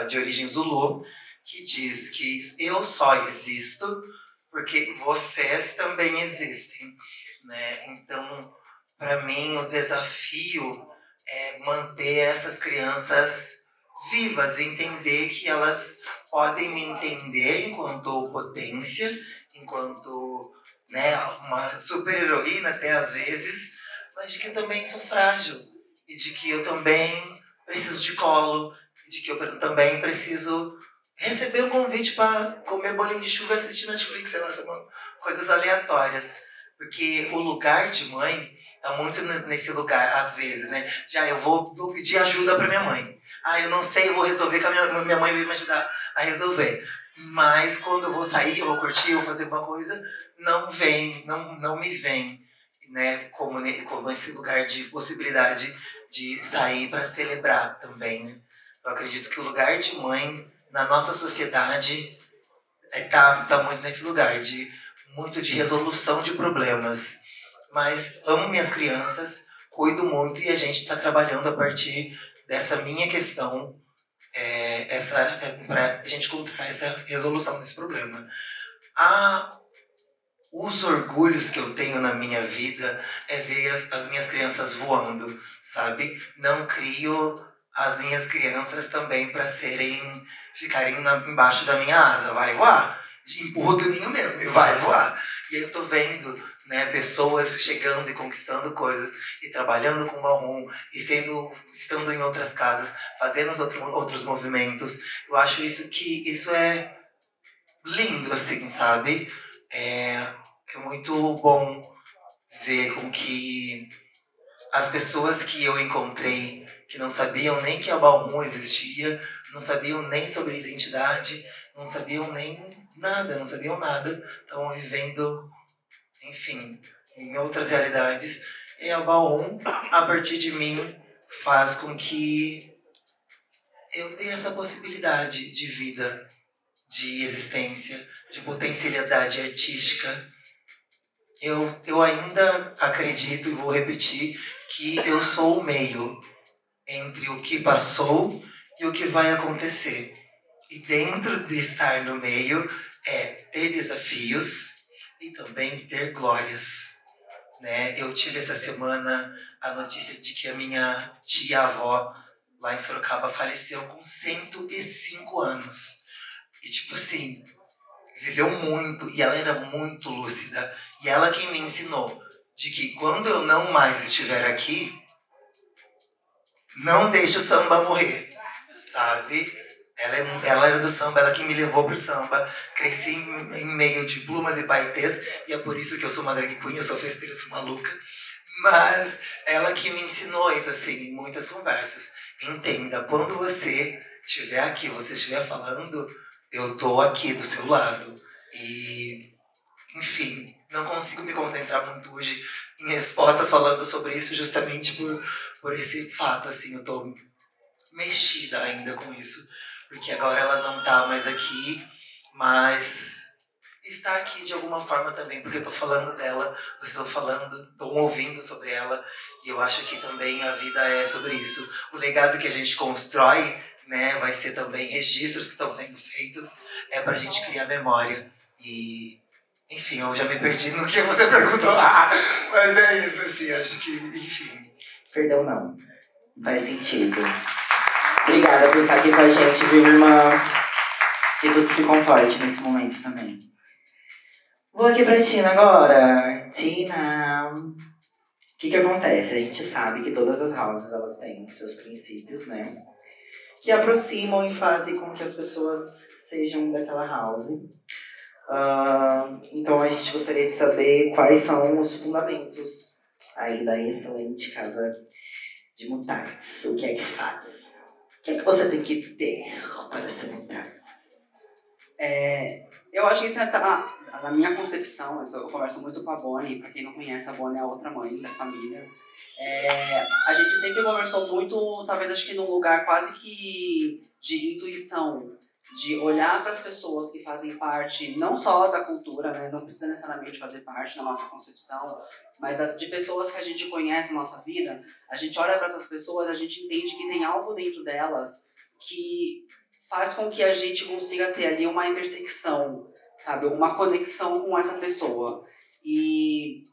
de origem Zulu, que diz que eu só existo porque vocês também existem, né? Então, para mim, o desafio é manter essas crianças vivas, entender que elas podem me entender enquanto potência, enquanto, né, uma super heroína até às vezes, mas de que eu também sou frágil e de que eu também preciso de colo, e de que eu também preciso receber um convite para comer bolinho de chuva e assistir Netflix, sei lá, são coisas aleatórias, porque o lugar de mãe tá muito nesse lugar às vezes, né? Já eu vou pedir ajuda para minha mãe. Eu não sei, eu vou resolver, que a minha mãe vai me ajudar a resolver. Mas quando eu vou sair, eu vou curtir, eu vou fazer alguma coisa, não me vem, né, como esse lugar de possibilidade de sair para celebrar também, né? Eu acredito que o lugar de mãe na nossa sociedade tá muito nesse lugar muito de resolução de problemas. Mas amo minhas crianças, cuido muito e a gente está trabalhando a partir dessa minha questão para a gente encontrar essa resolução desse problema. Os orgulhos que eu tenho na minha vida é ver as minhas crianças voando, sabe? Não crio as minhas crianças também para ficarem embaixo da minha asa. Vai voar. Empurro do ninho mesmo e vai voar. E aí eu tô vendo, né, pessoas chegando e conquistando coisas e trabalhando com marrom e estando em outras casas, fazendo outros movimentos. Eu acho isso é lindo, assim, sabe? É muito bom ver com que as pessoas que eu encontrei, que não sabiam nem que a Ballroom existia, não sabiam nem sobre identidade, não sabiam nada, estavam vivendo, enfim, em outras realidades. E a Ballroom, a partir de mim, faz com que eu tenha essa possibilidade de vida, de existência, de potencialidade artística. Eu ainda acredito e vou repetir que eu sou o meio entre o que passou e o que vai acontecer. E dentro de estar no meio é ter desafios e também ter glórias, né? Eu tive essa semana a notícia de que a minha tia-avó lá em Sorocaba faleceu com 105 anos. E tipo assim, viveu muito e ela era muito lúcida. E ela quem me ensinou de que quando eu não mais estiver aqui, não deixe o samba morrer, sabe? Ela era do samba, ela que me levou pro samba. Cresci em meio de plumas e paetês, e é por isso que eu sou uma drag queen, eu sou festeira, sou maluca. Mas ela que me ensinou isso, assim, em muitas conversas. Entenda, quando você estiver aqui, você estiver falando, eu tô aqui do seu lado. E, enfim, não consigo me concentrar muito hoje em respostas falando sobre isso, justamente por esse fato, assim, eu tô mexida ainda com isso, porque agora ela não tá mais aqui, mas está aqui de alguma forma também, porque eu tô falando dela, vocês estão falando, estão ouvindo sobre ela, e eu acho que também a vida é sobre isso. O legado que a gente constrói, né, vai ser também registros que estão sendo feitos, pra gente criar memória. E, enfim, eu já me perdi no que você perguntou lá, mas é isso, assim, acho que, enfim. Perdão, não. Faz sentido. Obrigada por estar aqui com a gente, viu, irmã? Que tudo se conforte nesse momento também. Vou aqui pra Tina agora. Tina, o que acontece? A gente sabe que todas as houses, elas têm seus princípios, né? Que aproximam e fazem com que as pessoas sejam daquela house. Então a gente gostaria de saber quais são os fundamentos aí da excelente casa de mutantes. O que é que faz? O que é que você tem que ter para ser mutantes? Eu acho que isso na minha concepção, eu converso muito com a Bonnie, pra quem não conhece, a Bonnie é a outra mãe da família. A gente sempre conversou muito, talvez acho que num lugar quase que de intuição, de olhar para as pessoas que fazem parte, não só da cultura, né, não precisa necessariamente fazer parte da nossa concepção, mas de pessoas que a gente conhece na nossa vida, a gente olha para essas pessoas, a gente entende que tem algo dentro delas que faz com que a gente consiga ter ali uma intersecção, sabe? Uma conexão com essa pessoa. E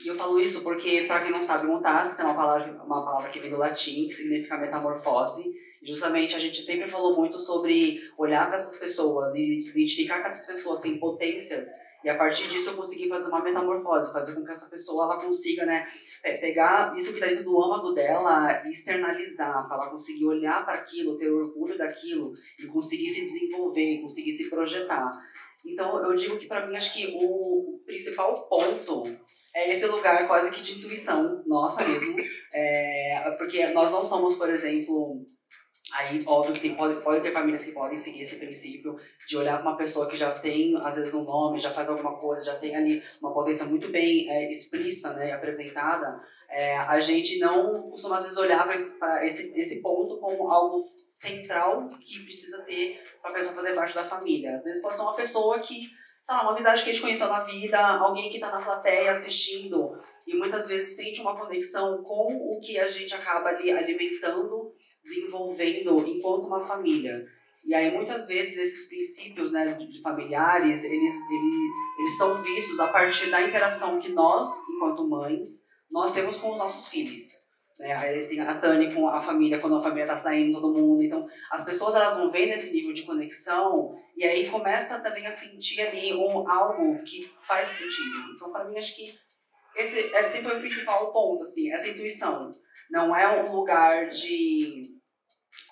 eu falo isso porque, para quem não sabe, mutatis é uma palavra que vem do latim, que significa metamorfose. E justamente a gente sempre falou muito sobre olhar para essas pessoas e identificar que essas pessoas têm potências. E a partir disso eu consegui fazer uma metamorfose, fazer com que essa pessoa ela consiga, né, pegar isso que está dentro do âmago dela e externalizar, para ela conseguir olhar para aquilo, ter orgulho daquilo e conseguir se desenvolver, conseguir se projetar. Então eu digo que para mim acho que o principal ponto é esse lugar quase que de intuição nossa mesmo, porque nós não somos, por exemplo, aí óbvio que pode ter famílias que podem seguir esse princípio de olhar para uma pessoa que já tem às vezes um nome, já faz alguma coisa, já tem ali uma potência muito bem explícita, né, e apresentada. A gente não costuma às vezes olhar para esse ponto como algo central que precisa ter para a pessoa fazer parte da família. Às vezes pode ser uma pessoa que, sei lá, uma amizade que a gente conheceu na vida, alguém que está na plateia assistindo e muitas vezes sente uma conexão com o que a gente acaba ali alimentando, desenvolvendo enquanto uma família. E aí muitas vezes esses princípios, né, de familiares, eles são vistos a partir da interação que nós, enquanto mães, nós temos com os nossos filhos. Aí tem a Tânia com a família, quando a família está saindo, todo mundo. Então, as pessoas elas vão ver nesse nível de conexão e aí começa também a sentir ali algo que faz sentido. Então, para mim, acho que esse sempre foi o principal ponto, assim, essa intuição. Não é um lugar de...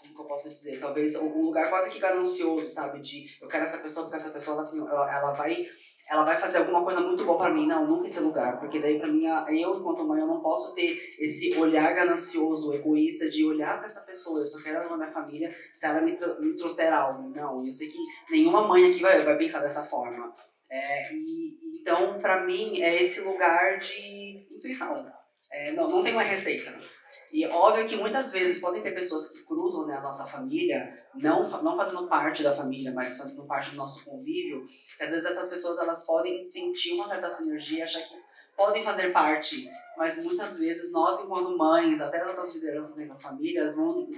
Como que eu posso dizer? Talvez um lugar quase que ganancioso, sabe? De eu quero essa pessoa porque essa pessoa ela vai fazer alguma coisa muito boa pra mim. Não, nunca esse lugar. Porque daí pra mim, eu enquanto mãe, eu não posso ter esse olhar ganancioso, egoísta, de olhar pra essa pessoa. Eu só quero ela na minha família se ela me trouxer algo. Não, eu sei que nenhuma mãe aqui vai pensar dessa forma. Então, pra mim, é esse lugar de intuição. Não tem uma receita. E óbvio que muitas vezes podem ter pessoas que cruzam, né, a nossa família, não fazendo parte da família, mas fazendo parte do nosso convívio, que às vezes essas pessoas elas podem sentir uma certa sinergia e achar que podem fazer parte, mas muitas vezes nós, enquanto mães, até as outras lideranças dentro das famílias, vão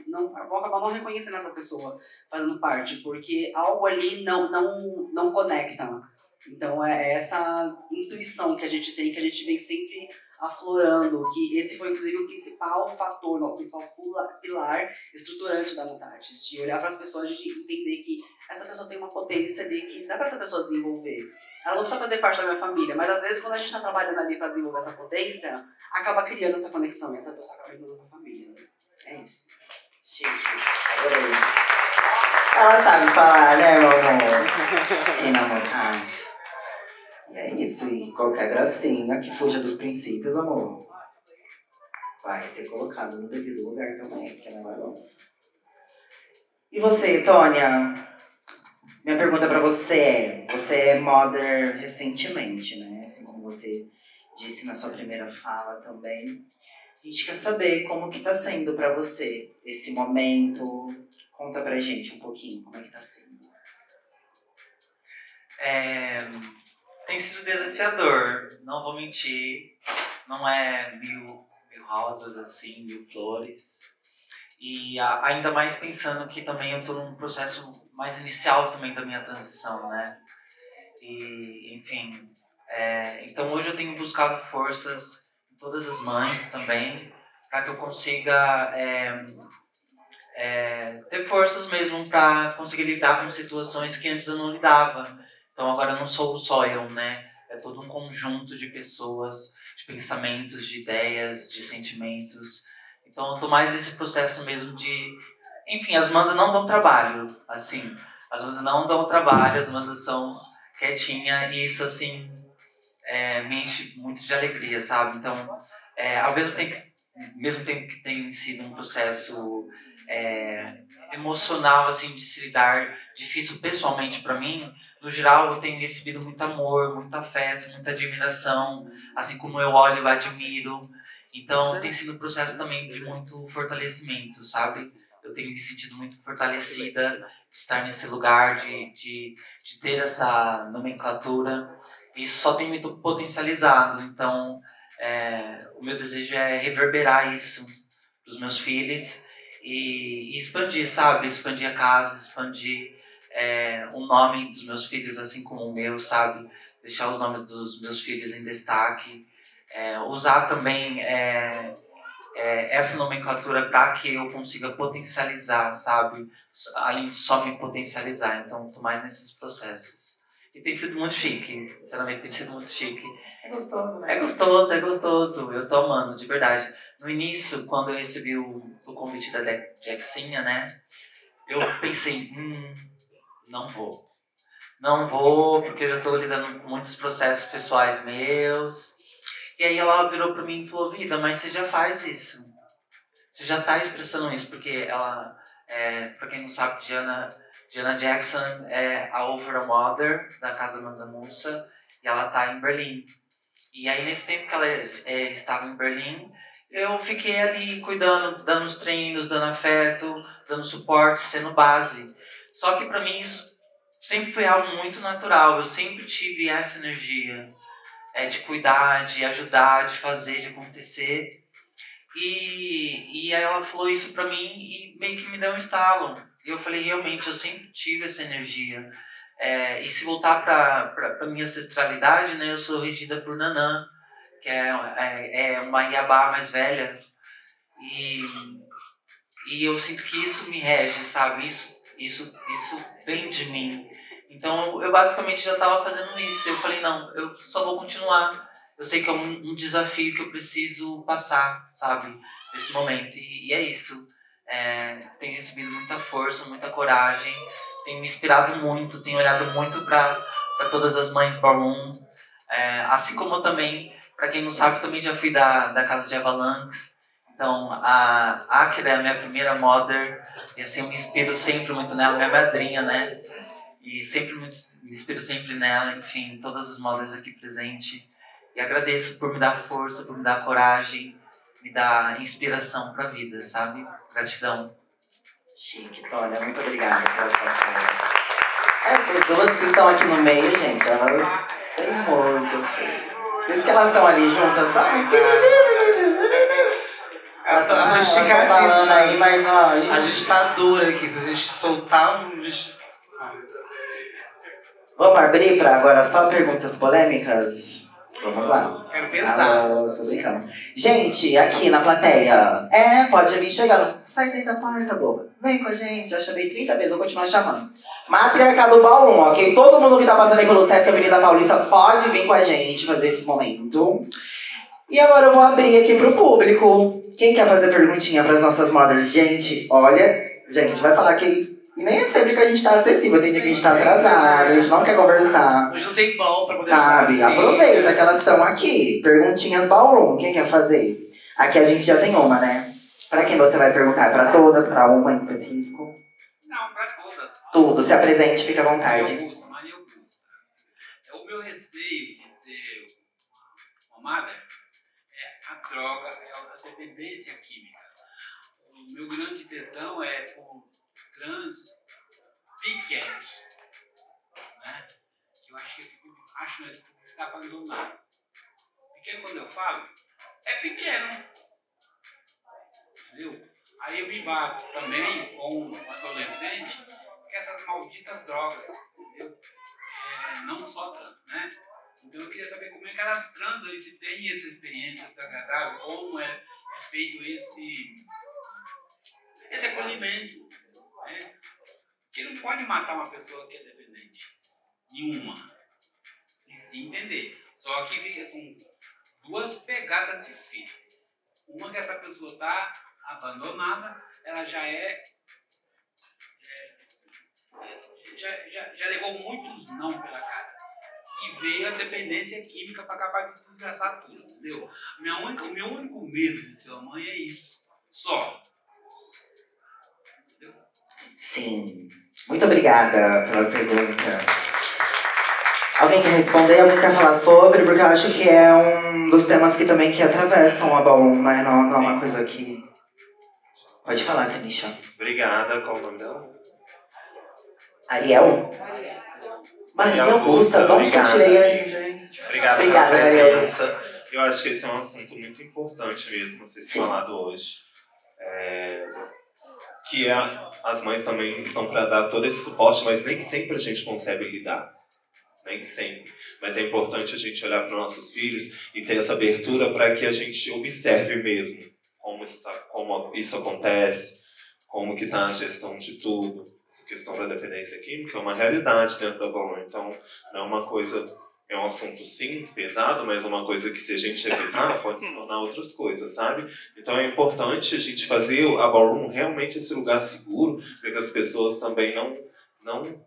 acabar não reconhecendo essa pessoa fazendo parte, porque algo ali não conecta. Então é essa intuição que a gente tem, que a gente vem sempre aflorando, que esse foi inclusive o principal fator, o principal pilar estruturante da Mutatis, de olhar para as pessoas e de entender que essa pessoa tem uma potência ali que dá para essa pessoa desenvolver. Ela não precisa fazer parte da minha família, mas às vezes quando a gente está trabalhando ali para desenvolver essa potência, acaba criando essa conexão e essa pessoa acaba indo na nossa família. É isso. Chique. Adorei. Ela sabe falar, né, meu amor? Tina Mutatis. E é isso, e qualquer gracinha que fuja dos princípios, amor, vai ser colocado no devido lugar também, porque não é bagunça. E você, Tônia? Minha pergunta pra você é modder recentemente, né? Assim como você disse na sua primeira fala também. A gente quer saber como que tá sendo pra você esse momento. Conta pra gente um pouquinho como é que tá sendo. Tem sido desafiador, não vou mentir. Não é mil rosas assim, mil flores. E ainda mais pensando que também eu estou num processo mais inicial também da minha transição, né? E, enfim, então hoje eu tenho buscado forças em todas as mães também, para que eu consiga ter forças mesmo para conseguir lidar com situações que antes eu não lidava. Então agora não sou só eu, né? É todo um conjunto de pessoas, de pensamentos, de ideias, de sentimentos. Então eu tô mais nesse processo mesmo de... Enfim, as mansas não dão trabalho, assim. As mansas não dão trabalho, as mansas são quietinhas e isso, assim, me enche muito de alegria, sabe? Então, ao mesmo tempo que tem sido um processo emocional, assim, de se lidar, difícil pessoalmente para mim, no geral eu tenho recebido muito amor, muito afeto, muita admiração, assim como eu olho e admiro. Então tem sido um processo também de muito fortalecimento, sabe? Eu tenho me sentido muito fortalecida de estar nesse lugar, de ter essa nomenclatura. Isso só tem me potencializado. Então o meu desejo é reverberar isso para os meus filhos e expandir, sabe? Expandir a casa, expandir o nome dos meus filhos, assim como o meu, sabe? Deixar os nomes dos meus filhos em destaque. Usar também essa nomenclatura para que eu consiga potencializar, sabe? Além de só me potencializar. Então, estou mais nesses processos. E tem sido muito chique, sinceramente tem sido muito chique. É gostoso, né? É gostoso, é gostoso. Eu tô amando, de verdade. No início, quando eu recebi o convite da Jaxinha, né? Eu pensei, não vou. Não vou, porque eu já tô lidando com muitos processos pessoais meus. E aí ela virou pra mim e falou, Vida, mas você já faz isso. Você já tá expressando isso, porque ela, pra quem não sabe, Diana Jackson é a Over Mother da Casa Mansa Musa e ela tá em Berlim. E aí nesse tempo que ela estava em Berlim, eu fiquei ali cuidando, dando os treinos, dando afeto, dando suporte, sendo base. Só que pra mim isso sempre foi algo muito natural, eu sempre tive essa energia de cuidar, de ajudar, de fazer, de acontecer. E aí ela falou isso pra mim e meio que me deu um estalo. E eu falei, realmente, eu sempre tive essa energia. E se voltar pra minha ancestralidade, né, eu sou regida por Nanã, que é uma Iabá mais velha. E eu sinto que isso me rege, sabe? Isso vem de mim. Então eu basicamente já estava fazendo isso. Eu falei, não, eu só vou continuar. Eu sei que é um desafio que eu preciso passar, sabe? Nesse momento. E é isso. Tenho recebido muita força, muita coragem. Tenho me inspirado muito. Tenho olhado muito para todas as mães Ballroom. Assim como também, para quem não sabe, também já fui da Casa de Avalanche. Então, a Akira é a minha primeira mother. E assim, eu me inspiro sempre muito nela. Minha madrinha, né? E sempre me inspiro sempre nela, enfim, todas as mothers aqui presentes. E agradeço por me dar força, por me dar coragem, me dar inspiração pra vida, sabe? Gratidão. Chique, Tônia, muito obrigada pela sua fala. Essas duas que estão aqui no meio, gente, elas têm muitos filhos. Por isso que elas estão ali juntas, sabe? Elas estão falando esticadíssimas aí, mas ó... A gente tá dura aqui, se a gente soltar, a gente... Vamos abrir para agora só perguntas polêmicas? Vamos lá. Quero pesar. Tô brincando. Gente, aqui na plateia, pode vir chegando. Sai daí da porta, boba. Vem com a gente. Já chamei 30 vezes, vou continuar chamando. Matriarcado Ballroom, ok? Todo mundo que tá passando aí pelo Sesc Avenida Paulista pode vir com a gente fazer esse momento. E agora eu vou abrir aqui pro público. Quem quer fazer perguntinha pras nossas mothers? Gente, olha... Gente, vai falar que... E nem é sempre que a gente tá acessível, tem dia que a gente tá atrasado, a gente não quer conversar. Hoje não tem bom pra poder... Sabe, aproveita que elas estão aqui. Perguntinhas Ballroom, quem quer fazer? Aqui a gente já tem uma, né? Pra quem você vai perguntar? Pra todas, pra uma em específico? Não, pra todas. Tudo, se apresente, fica à vontade. Maria Augusta. O meu receio de ser uma mother é a droga, é a dependência química. O meu grande tesão é por trans pequenos, né? Eu acho que esse público está abandonado. Pequeno, quando eu falo, é pequeno. Entendeu? Aí eu me bato também com um adolescente com essas malditas drogas, entendeu? Não só trans, né? Então eu queria saber como é que elas transam e se tem essa experiência desagradável, como é feito esse acolhimento, né? Porque não pode matar uma pessoa que é dependente. Nenhuma. E se entender. Só que são duas pegadas difíceis. Uma que essa pessoa está abandonada, ela já já levou muitos não pela cara. E veio a dependência química para acabar de desgraçar tudo, entendeu? O meu único medo de ser uma mãe é isso. Só. Entendeu? Sim. Muito obrigada pela pergunta. Alguém quer responder? Alguém quer falar sobre? Porque eu acho que é um dos temas que também que atravessam a Ballroom, né? Não é uma coisa que... Pode falar, Tanisha. Obrigada, qual o nome dela? Ariel? Maria Augusta, vamos continuar aí, gente. Obrigada pela presença. Eu acho que esse é um assunto muito importante mesmo a ser falado hoje. Que as mães também estão para dar todo esse suporte, mas nem sempre a gente consegue lidar. Nem sempre. Mas é importante a gente olhar para os nossos filhos e ter essa abertura para que a gente observe mesmo como isso acontece, como que está a gestão de tudo. Essa questão da dependência química é uma realidade dentro da Ballroom. Então, não é uma coisa... É um assunto, sim, pesado, mas uma coisa que, se a gente evitar, pode se tornar outras coisas, sabe? Então, é importante a gente fazer a Ballroom realmente esse lugar seguro, para que as pessoas também não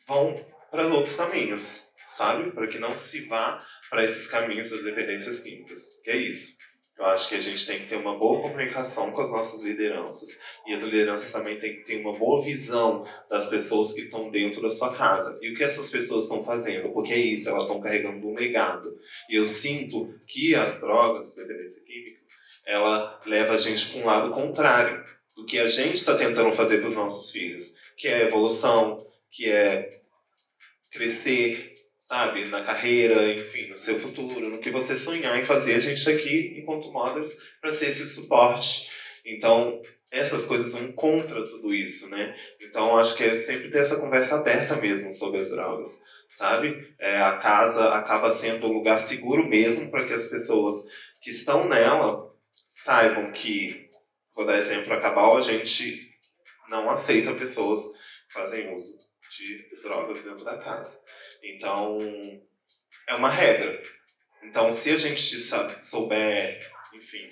vão para outros caminhos, sabe? Para que não se vá para esses caminhos das dependências químicas. Que é isso. Eu acho que a gente tem que ter uma boa comunicação com as nossas lideranças. E as lideranças também têm que ter uma boa visão das pessoas que estão dentro da sua casa. E o que essas pessoas estão fazendo? Porque é isso, elas estão carregando um legado. E eu sinto que as drogas, a dependência química, ela leva a gente para um lado contrário do que a gente está tentando fazer para os nossos filhos. Que é evolução, que é crescer, sabe, na carreira, enfim, no seu futuro, no que você sonhar em fazer. A gente está aqui, enquanto mothers, para ser esse suporte. Então, essas coisas vão contra tudo isso, né? Então, acho que é sempre ter essa conversa aberta mesmo sobre as drogas, sabe? A casa acaba sendo um lugar seguro mesmo para que as pessoas que estão nela saibam que, vou dar exemplo, a Cabal, a gente não aceita pessoas que fazem uso de drogas dentro da casa. Então, é uma regra. Então, se a gente souber, enfim,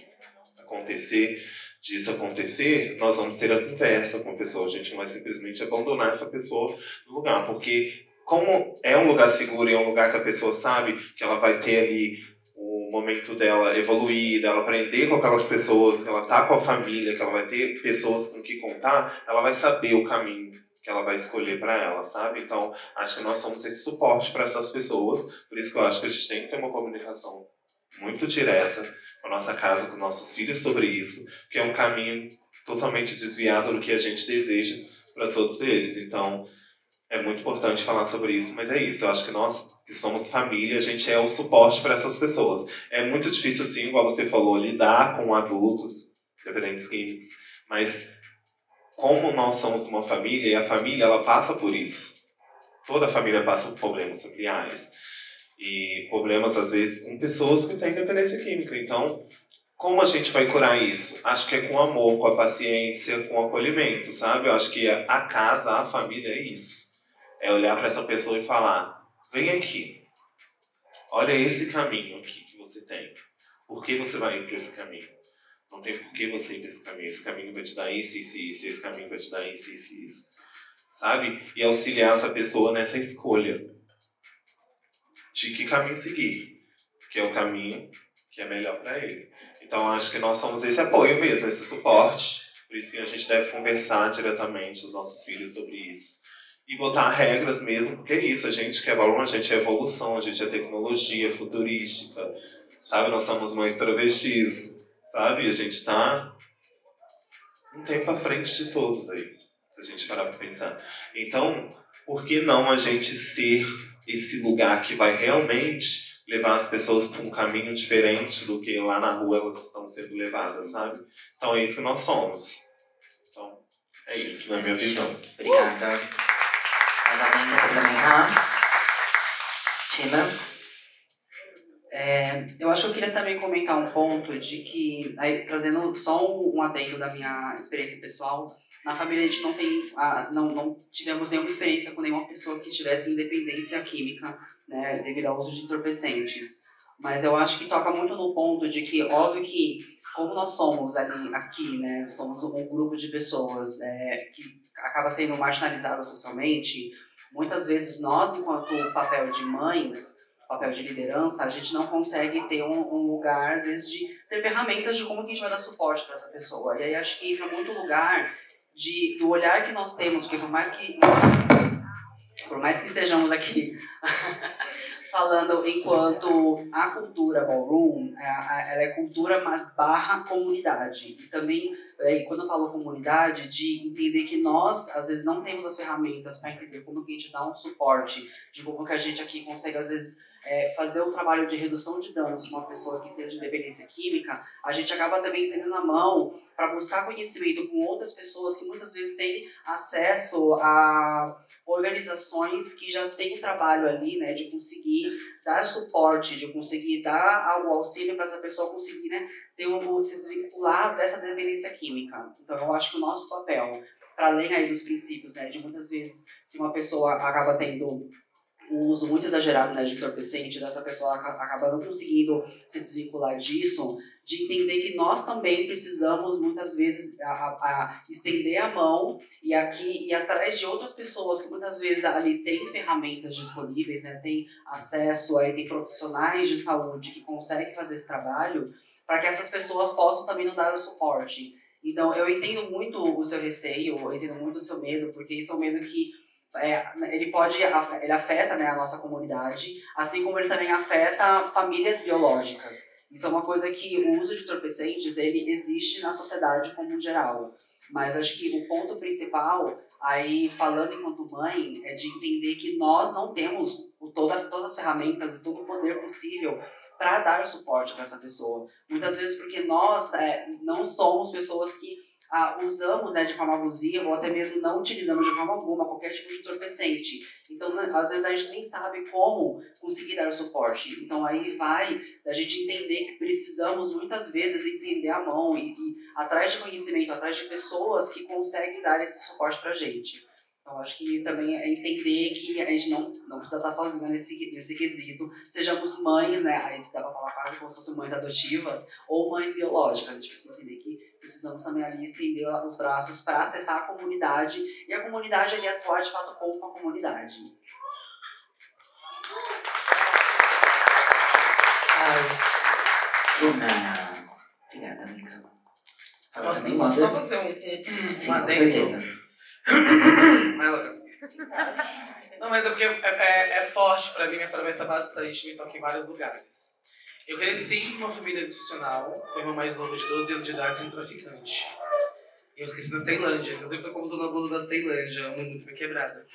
disso acontecer, nós vamos ter a conversa com a pessoa. A gente não vai simplesmente abandonar essa pessoa no lugar. Porque, como é um lugar seguro e é um lugar que a pessoa sabe que ela vai ter ali o momento dela evoluir, dela aprender com aquelas pessoas, que ela tá com a família, que ela vai ter pessoas com que contar, ela vai saber o caminho que ela vai escolher para ela, sabe? Então, acho que nós somos esse suporte para essas pessoas, por isso que eu acho que a gente tem que ter uma comunicação muito direta com a nossa casa, com nossos filhos sobre isso, que é um caminho totalmente desviado do que a gente deseja para todos eles. Então, é muito importante falar sobre isso, mas é isso, eu acho que nós que somos família, a gente é o suporte para essas pessoas. É muito difícil, sim, igual você falou, lidar com adultos dependentes químicos, mas como nós somos uma família, e a família, ela passa por isso. Toda a família passa por problemas familiares. E problemas, às vezes, com pessoas que têm dependência química. Então, como a gente vai curar isso? Acho que é com amor, com a paciência, com o acolhimento, sabe? Eu acho que a casa, a família é isso. É olhar para essa pessoa e falar, vem aqui. Olha esse caminho aqui que você tem. Por que você vai ir por esse caminho? Não tem por que você ir por esse caminho. Esse caminho vai te dar isso, isso, isso. Esse caminho vai te dar isso, isso, isso. Sabe? E auxiliar essa pessoa nessa escolha de que caminho seguir. Que é o caminho que é melhor para ele. Então, acho que nós somos esse apoio mesmo, esse suporte. Por isso que a gente deve conversar diretamente com os nossos filhos sobre isso. e botar regras mesmo, porque é isso, a gente que é ballroom, a gente é evolução, a gente é tecnologia futurística, sabe? Nós somos mães travestis, sabe? A gente tá um tempo à frente de todos aí, se a gente parar pra pensar. Então, por que não a gente ser esse lugar que vai realmente levar as pessoas para um caminho diferente do que lá na rua elas estão sendo levadas, sabe? Então é isso que nós somos. Então, é isso, na minha visão. Obrigada. Mais alguém quer complementar? Tina? Eu acho que eu queria também comentar um ponto de que, aí, trazendo só um adendo da minha experiência pessoal, na família a gente não tem, não tivemos nenhuma experiência com nenhuma pessoa que estivesse em dependência química, né, devido ao uso de entorpecentes. Mas eu acho que toca muito no ponto de que, óbvio que, como nós somos aqui, né, somos um grupo de pessoas que acaba sendo marginalizada socialmente, muitas vezes nós, enquanto papel de mães, papel de liderança, a gente não consegue ter um lugar, às vezes, de ter ferramentas de como que a gente vai dar suporte para essa pessoa. E aí acho que entra muito lugar do olhar que nós temos, porque por mais que estejamos aqui falando enquanto a cultura ballroom, ela é cultura, mas barra comunidade. E também, quando eu falo comunidade, de entender que nós, às vezes, não temos as ferramentas para entender como que a gente dá um suporte, de como que a gente aqui consegue, às vezes, fazer o trabalho de redução de danos com uma pessoa que seja de dependência química, a gente acaba também estendendo a mão para buscar conhecimento com outras pessoas que muitas vezes têm acesso a organizações que já têm o trabalho ali, né, de conseguir dar suporte, de conseguir dar o auxílio para essa pessoa conseguir, né, se desvincular dessa dependência química. Então eu acho que o nosso papel, para além aí dos princípios, né, de muitas vezes, se uma pessoa acaba tendo um uso muito exagerado, né, de entorpecentes, essa pessoa acaba não conseguindo se desvincular disso, de entender que nós também precisamos, muitas vezes, estender a mão e ir atrás de outras pessoas que muitas vezes ali têm ferramentas disponíveis, né, tem acesso, aí tem profissionais de saúde que conseguem fazer esse trabalho, para que essas pessoas possam também nos dar o suporte. Então, eu entendo muito o seu receio, eu entendo muito o seu medo, porque esse é um medo que ele afeta, né, a nossa comunidade, assim como ele também afeta famílias biológicas. Isso é uma coisa que o uso de entorpecentes, ele existe na sociedade como um geral. Mas acho que o ponto principal, aí falando enquanto mãe, é de entender que nós não temos todas as ferramentas e todo o poder possível para dar o suporte para essa pessoa. Muitas vezes porque nós não somos pessoas que usamos, né, de forma abusiva ou até mesmo não utilizamos de forma alguma qualquer tipo de entorpecente. Então, às vezes a gente nem sabe como conseguir dar o suporte. Então, aí vai da gente entender que precisamos muitas vezes estender a mão e atrás de conhecimento, atrás de pessoas que conseguem dar esse suporte pra gente. Então, acho que também é entender que a gente não precisa estar sozinha nesse quesito. Sejamos mães, né? Aí dá pra falar quase como se fossem mães adotivas ou mães biológicas. A gente precisa entender que precisamos também ali estender os braços para acessar a comunidade e a comunidade ali atuar de fato como uma comunidade. Tina. Obrigada, amiga. Posso só fazer Sim, com certeza. Não, mas é porque é forte pra mim, me atravessa bastante, me toca em vários lugares. Eu cresci numa família disfuncional, com irmã mais nova de 12 anos de idade sendo traficante. Eu esqueci da Ceilândia, inclusive foi como usando a blusa da Ceilândia, muito bem quebrada.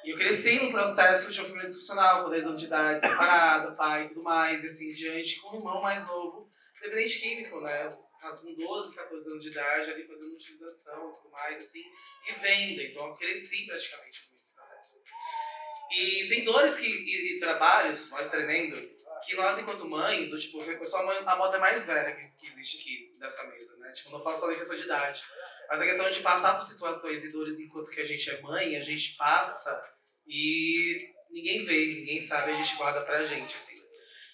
E eu cresci num processo de uma família disfuncional, com 10 anos de idade, separada, pai e tudo mais, e assim em diante, com um irmão mais novo, dependente químico, né? Com 12, 14 anos de idade, ali fazendo utilização e tudo mais, assim, e venda. Então eu cresci praticamente nesse processo. E tem dores e trabalhos, voz tremendo, que nós, enquanto mãe, tipo, eu sou a moda mais velha que existe aqui dessa mesa, né? Tipo, não falo só da questão de idade, mas a questão de passar por situações e dores enquanto que a gente é mãe, a gente passa e ninguém vê, ninguém sabe, a gente guarda pra gente, assim.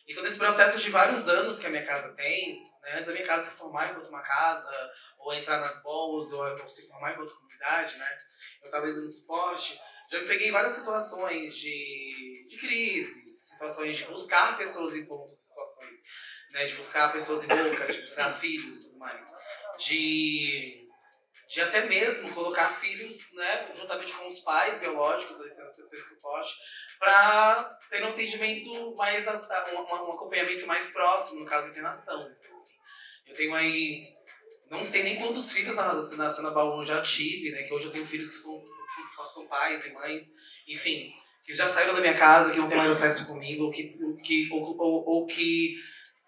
Então, nesse processo de vários anos que a minha casa tem, né, antes da minha casa se formar enquanto uma casa, ou entrar nas balls, ou se formar enquanto comunidade, né, eu tava indo no esporte, já peguei em várias situações de crise, situações de buscar pessoas em pontos, situações, né, de buscar pessoas em boca, de buscar filhos e tudo mais, de de até mesmo colocar filhos, né, juntamente com os pais biológicos, ali, sendo suporte, para ter um atendimento mais, um acompanhamento mais próximo, no caso de internação. Então, assim, eu tenho aí, não sei nem quantos filhos na Cena Baú eu já tive, né, que hoje eu tenho filhos que são pais e mães, enfim, que já saíram da minha casa, que não tem mais acesso comigo, ou que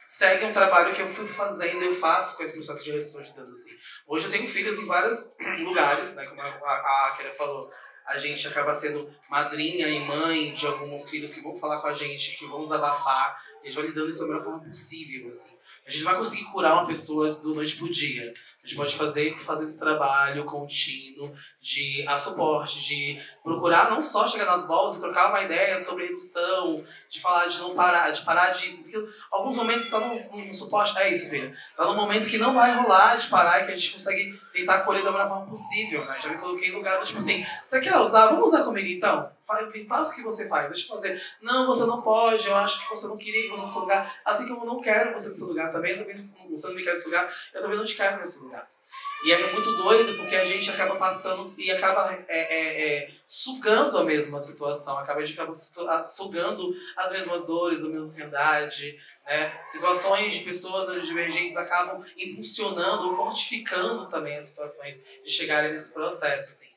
segue um trabalho que eu fui fazendo, eu faço com esse processo de redução de danos, assim. Hoje eu tenho filhos em vários lugares, né, como a Akira falou, a gente acaba sendo madrinha e mãe de alguns filhos que vão falar com a gente, que vão desabafar, e a gente vai lidando isso da melhor forma possível, assim. A gente não vai conseguir curar uma pessoa do noite pro dia. A gente pode fazer esse trabalho contínuo de suporte, de procurar não só chegar nas bolas e trocar uma ideia sobre redução, de falar de não parar, de parar disso, daquilo. Alguns momentos você tá no suporte, é isso, filha. Tá num momento que não vai rolar de parar e que a gente consegue tentar acolher da melhor forma possível, né? Já me coloquei em lugar do tipo assim, você quer usar? Vamos usar comigo então? Faz o que você faz, deixa eu fazer. Não, você não pode, eu acho que você não queria que você nesse lugar. Assim que eu não quero você nesse lugar também, você não me quer nesse lugar, eu também não te quero nesse lugar. E é muito doido porque a gente acaba passando e acaba sugando a mesma situação, acaba sugando as mesmas dores, a mesma ansiedade, né? Situações de pessoas divergentes acabam impulsionando ou fortificando também as situações de chegarem nesse processo, assim.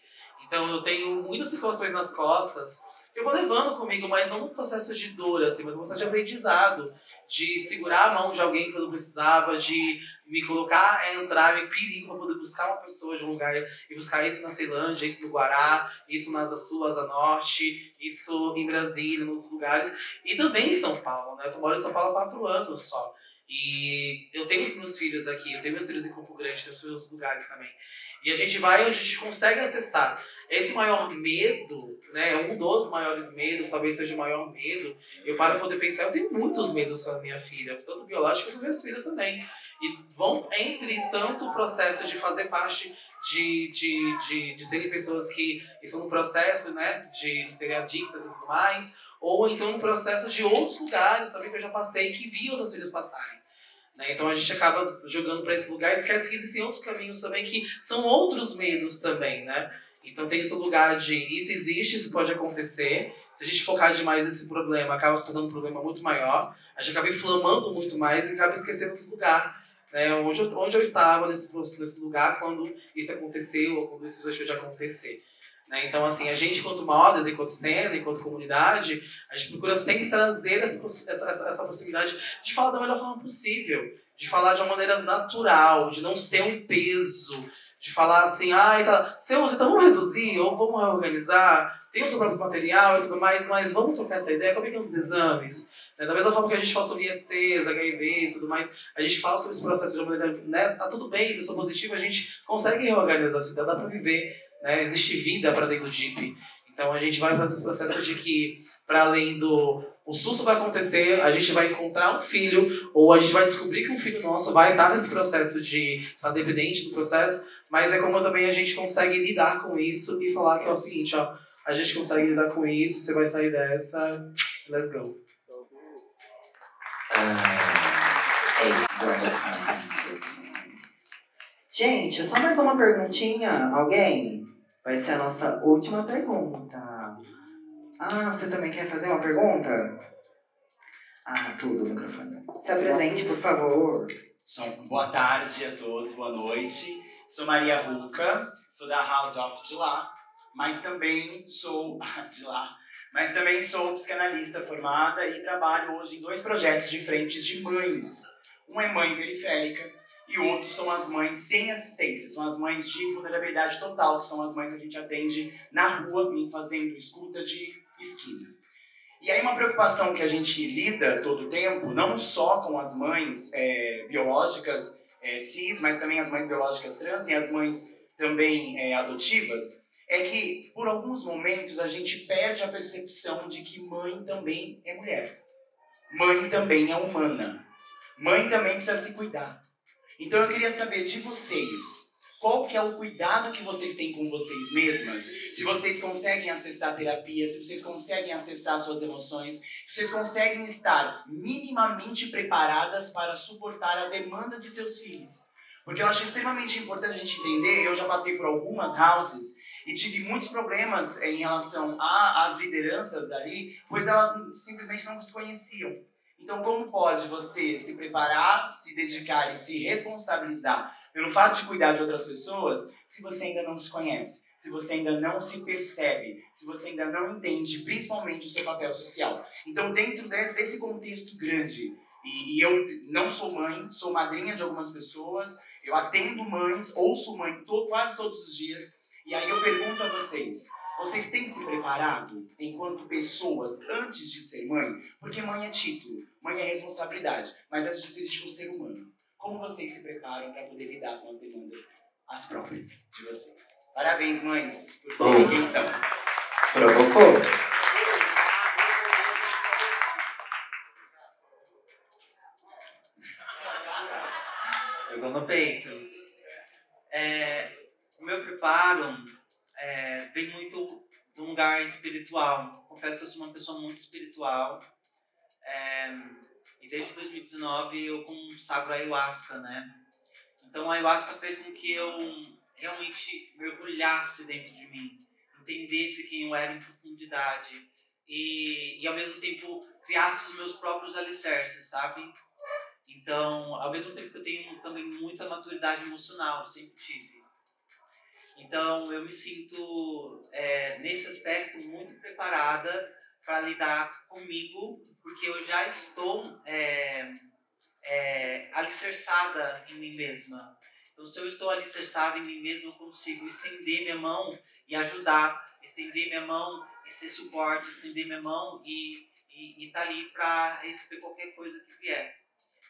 Então eu tenho muitas situações nas costas que eu vou levando comigo, mas não no processo de dor, assim, mas no processo de aprendizado, de segurar a mão de alguém que eu não precisava, de me colocar, entrar em perigo para poder buscar uma pessoa de um lugar e buscar isso na Ceilândia, isso no Guará, isso na Asa Sul, Asa Norte, isso em Brasília, nos lugares, e também em São Paulo, né? Eu moro em São Paulo há 4 anos só. E eu tenho os meus filhos aqui, eu tenho meus filhos em Campo Grande, tenho os meus lugares também. E a gente vai onde a gente consegue acessar. Esse maior medo, né, um dos maiores medos, talvez seja o maior medo, eu paro para poder pensar, eu tenho muitos medos com a minha filha, tanto biológico quanto minhas filhas também. E vão entre tanto o processo de fazer parte de serem pessoas que estão no processo, né, de serem adictas e tudo mais, ou então no processo de outros lugares também que eu já passei, que vi outras filhas passarem. Né? Então a gente acaba jogando para esse lugar e esquece que existem outros caminhos também que são outros medos também, né? Então tem esse lugar de isso existe, isso pode acontecer. Se a gente focar demais nesse problema, acaba se tornando um problema muito maior. A gente acaba inflamando muito mais e acaba esquecendo do lugar. Né? Onde eu estava nesse lugar quando isso aconteceu ou quando isso deixou de acontecer. Né? Então, assim, a gente, enquanto modas, enquanto cena, enquanto comunidade, a gente procura sempre trazer essa possibilidade de falar da melhor forma possível, de falar de uma maneira natural, de não ser um peso, de falar assim, você usa, então vamos reduzir, ou vamos reorganizar, tem o seu próprio material e tudo mais, mas vamos trocar essa ideia, como é que é os exames? Né? Da mesma forma que a gente fala sobre ISTs, HIV e tudo mais, a gente fala sobre esse processo de uma maneira, né, tá tudo bem, eu sou positivo, a gente consegue reorganizar essa ideia, dá pra viver. Né? Existe vida para dentro do DIP. Então a gente vai para esse processo de que, para além do o susto vai acontecer, a gente vai encontrar um filho, ou a gente vai descobrir que um filho nosso vai estar nesse processo de estar dependente do processo, mas é como também a gente consegue lidar com isso e falar que é o seguinte, ó, a gente consegue lidar com isso, você vai sair dessa, let's go. Gente, só mais uma perguntinha, alguém? Vai ser a nossa última pergunta. Você também quer fazer uma pergunta? Tudo, o microfone. Se apresente, por favor. Boa tarde a todos, boa noite. Sou Maria Ruca, sou da House of de lá, mas também sou psicanalista formada e trabalho hoje em 2 projetos de frentes de mães. Um é Mãe Periférica e o outro são as mães sem assistência, são as mães de vulnerabilidade total, que são as mães que a gente atende na rua, fazendo escuta de esquina. E aí uma preocupação que a gente lida todo o tempo, não só com as mães biológicas cis, mas também as mães biológicas trans e as mães também adotivas, é que por alguns momentos a gente perde a percepção de que mãe também é mulher. Mãe também é humana. Mãe também precisa se cuidar. Então eu queria saber de vocês, qual que é o cuidado que vocês têm com vocês mesmas? Se vocês conseguem acessar a terapia, se vocês conseguem acessar suas emoções, se vocês conseguem estar minimamente preparadas para suportar a demanda de seus filhos. Porque eu acho extremamente importante a gente entender, eu já passei por algumas houses e tive muitos problemas em relação às lideranças dali, pois elas simplesmente não se conheciam. Então, como pode você se preparar, se dedicar e se responsabilizar pelo fato de cuidar de outras pessoas se você ainda não se conhece, se você ainda não se percebe, se você ainda não entende principalmente o seu papel social? Então, dentro desse contexto grande, e eu não sou mãe, sou madrinha de algumas pessoas, eu atendo mães, ouço mãe quase todos os dias, e aí eu pergunto a vocês, vocês têm se preparado enquanto pessoas antes de ser mãe? Porque mãe é título, mãe é responsabilidade, mas antes disso existe um ser humano. Como vocês se preparam para poder lidar com as demandas, as próprias de vocês? Parabéns, mães, por serem quem são. Provocou. Jogou no peito. O meu preparo vem muito de um lugar espiritual. Confesso que eu sou uma pessoa muito espiritual. E desde 2019 eu consagro a ayahuasca, né? Então a ayahuasca fez com que eu realmente mergulhasse dentro de mim, entendesse quem eu era em profundidade e ao mesmo tempo criasse os meus próprios alicerces, sabe? Então, ao mesmo tempo que eu tenho também muita maturidade emocional, sempre tive. Então, eu me sinto, nesse aspecto, muito preparada para lidar comigo, porque eu já estou alicerçada em mim mesma. Então, se eu estou alicerçada em mim mesma, eu consigo estender minha mão e ajudar, estender minha mão e ser suporte, estender minha mão e estar ali para receber qualquer coisa que vier.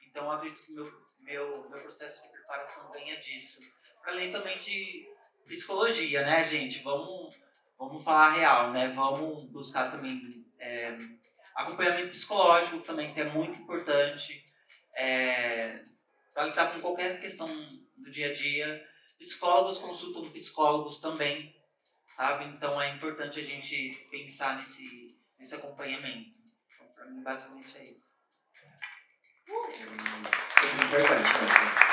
Então, eu acredito que meu processo de preparação venha disso. Além também de psicologia, né, gente? Vamos falar real, né? Vamos buscar também acompanhamento psicológico também, que é muito importante para lidar com qualquer questão do dia a dia. Psicólogos consultam psicólogos também, sabe? Então, é importante a gente pensar nesse acompanhamento. Então, para mim, basicamente é isso. Super importante mesmo.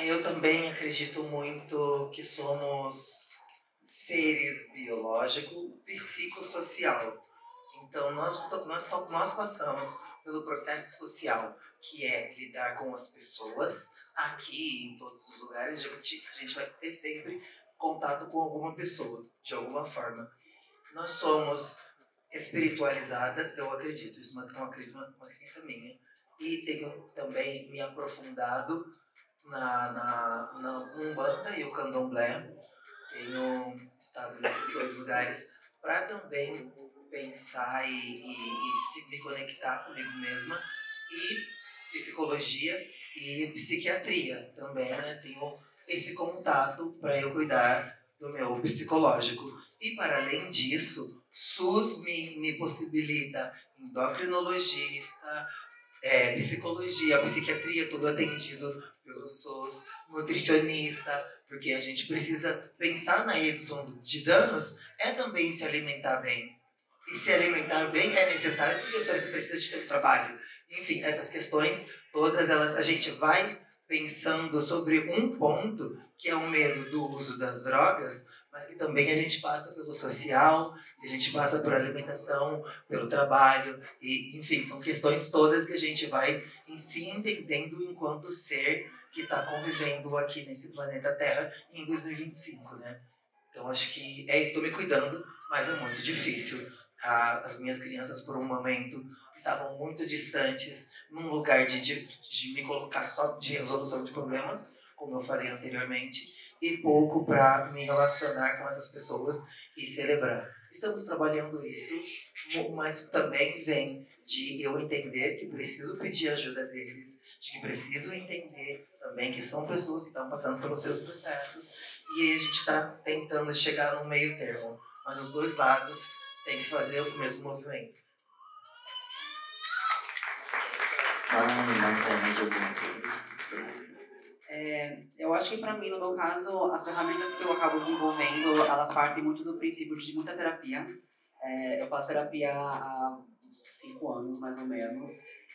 Eu também acredito muito que somos seres biológicos psicossocial. Então, nós passamos pelo processo social, que é lidar com as pessoas. Aqui, em todos os lugares, a gente vai ter sempre contato com alguma pessoa, de alguma forma. Nós somos espiritualizadas, eu acredito, isso é uma crença minha. E tenho também me aprofundado na Umbanda e o Candomblé. Tenho estado nesses dois lugares para também pensar e me conectar comigo mesma. E psicologia e psiquiatria também, né? Tenho esse contato para eu cuidar do meu psicológico. E para além disso, SUS me possibilita endocrinologista, psicologia, psiquiatria, tudo atendido pelo SUS, nutricionista, porque a gente precisa pensar na redução de danos, também se alimentar bem. E se alimentar bem é necessário porque precisa de ter trabalho. Enfim, essas questões, todas elas, a gente vai pensando sobre um ponto, que é o medo do uso das drogas, mas que também a gente passa pelo social, a gente passa por alimentação, pelo trabalho, e enfim, são questões todas que a gente vai em si entendendo enquanto ser que está convivendo aqui nesse planeta Terra em 2025, né? Então acho que estou me cuidando, mas é muito difícil. As minhas crianças, por um momento, estavam muito distantes, num lugar de me colocar só de resolução de problemas, como eu falei anteriormente, e pouco para me relacionar com essas pessoas e celebrar. Estamos trabalhando isso, mas também vem de eu entender que preciso pedir ajuda deles, de que preciso entender também que são pessoas que estão passando pelos seus processos, e aí a gente está tentando chegar no meio termo, mas os dois lados têm que fazer o mesmo movimento. Eu acho que para mim, no meu caso, as ferramentas que eu acabo desenvolvendo, elas partem muito do princípio de muita terapia. Eu faço terapia há uns 5 anos, mais ou menos.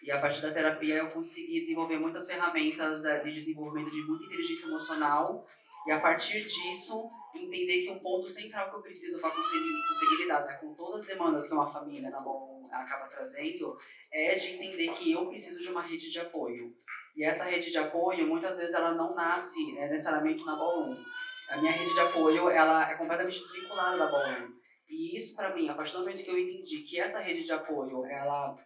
E a partir da terapia eu consegui desenvolver muitas ferramentas de desenvolvimento de muita inteligência emocional. E a partir disso, entender que um ponto central que eu preciso para conseguir lidar, né, com todas as demandas que uma família na Ballroom acaba trazendo, é de entender que eu preciso de uma rede de apoio. E essa rede de apoio, muitas vezes, ela não nasce necessariamente na Ballroom. A minha rede de apoio, ela é completamente desvinculada da Ballroom. E isso, para mim, a partir do momento que eu entendi que essa rede de apoio, ela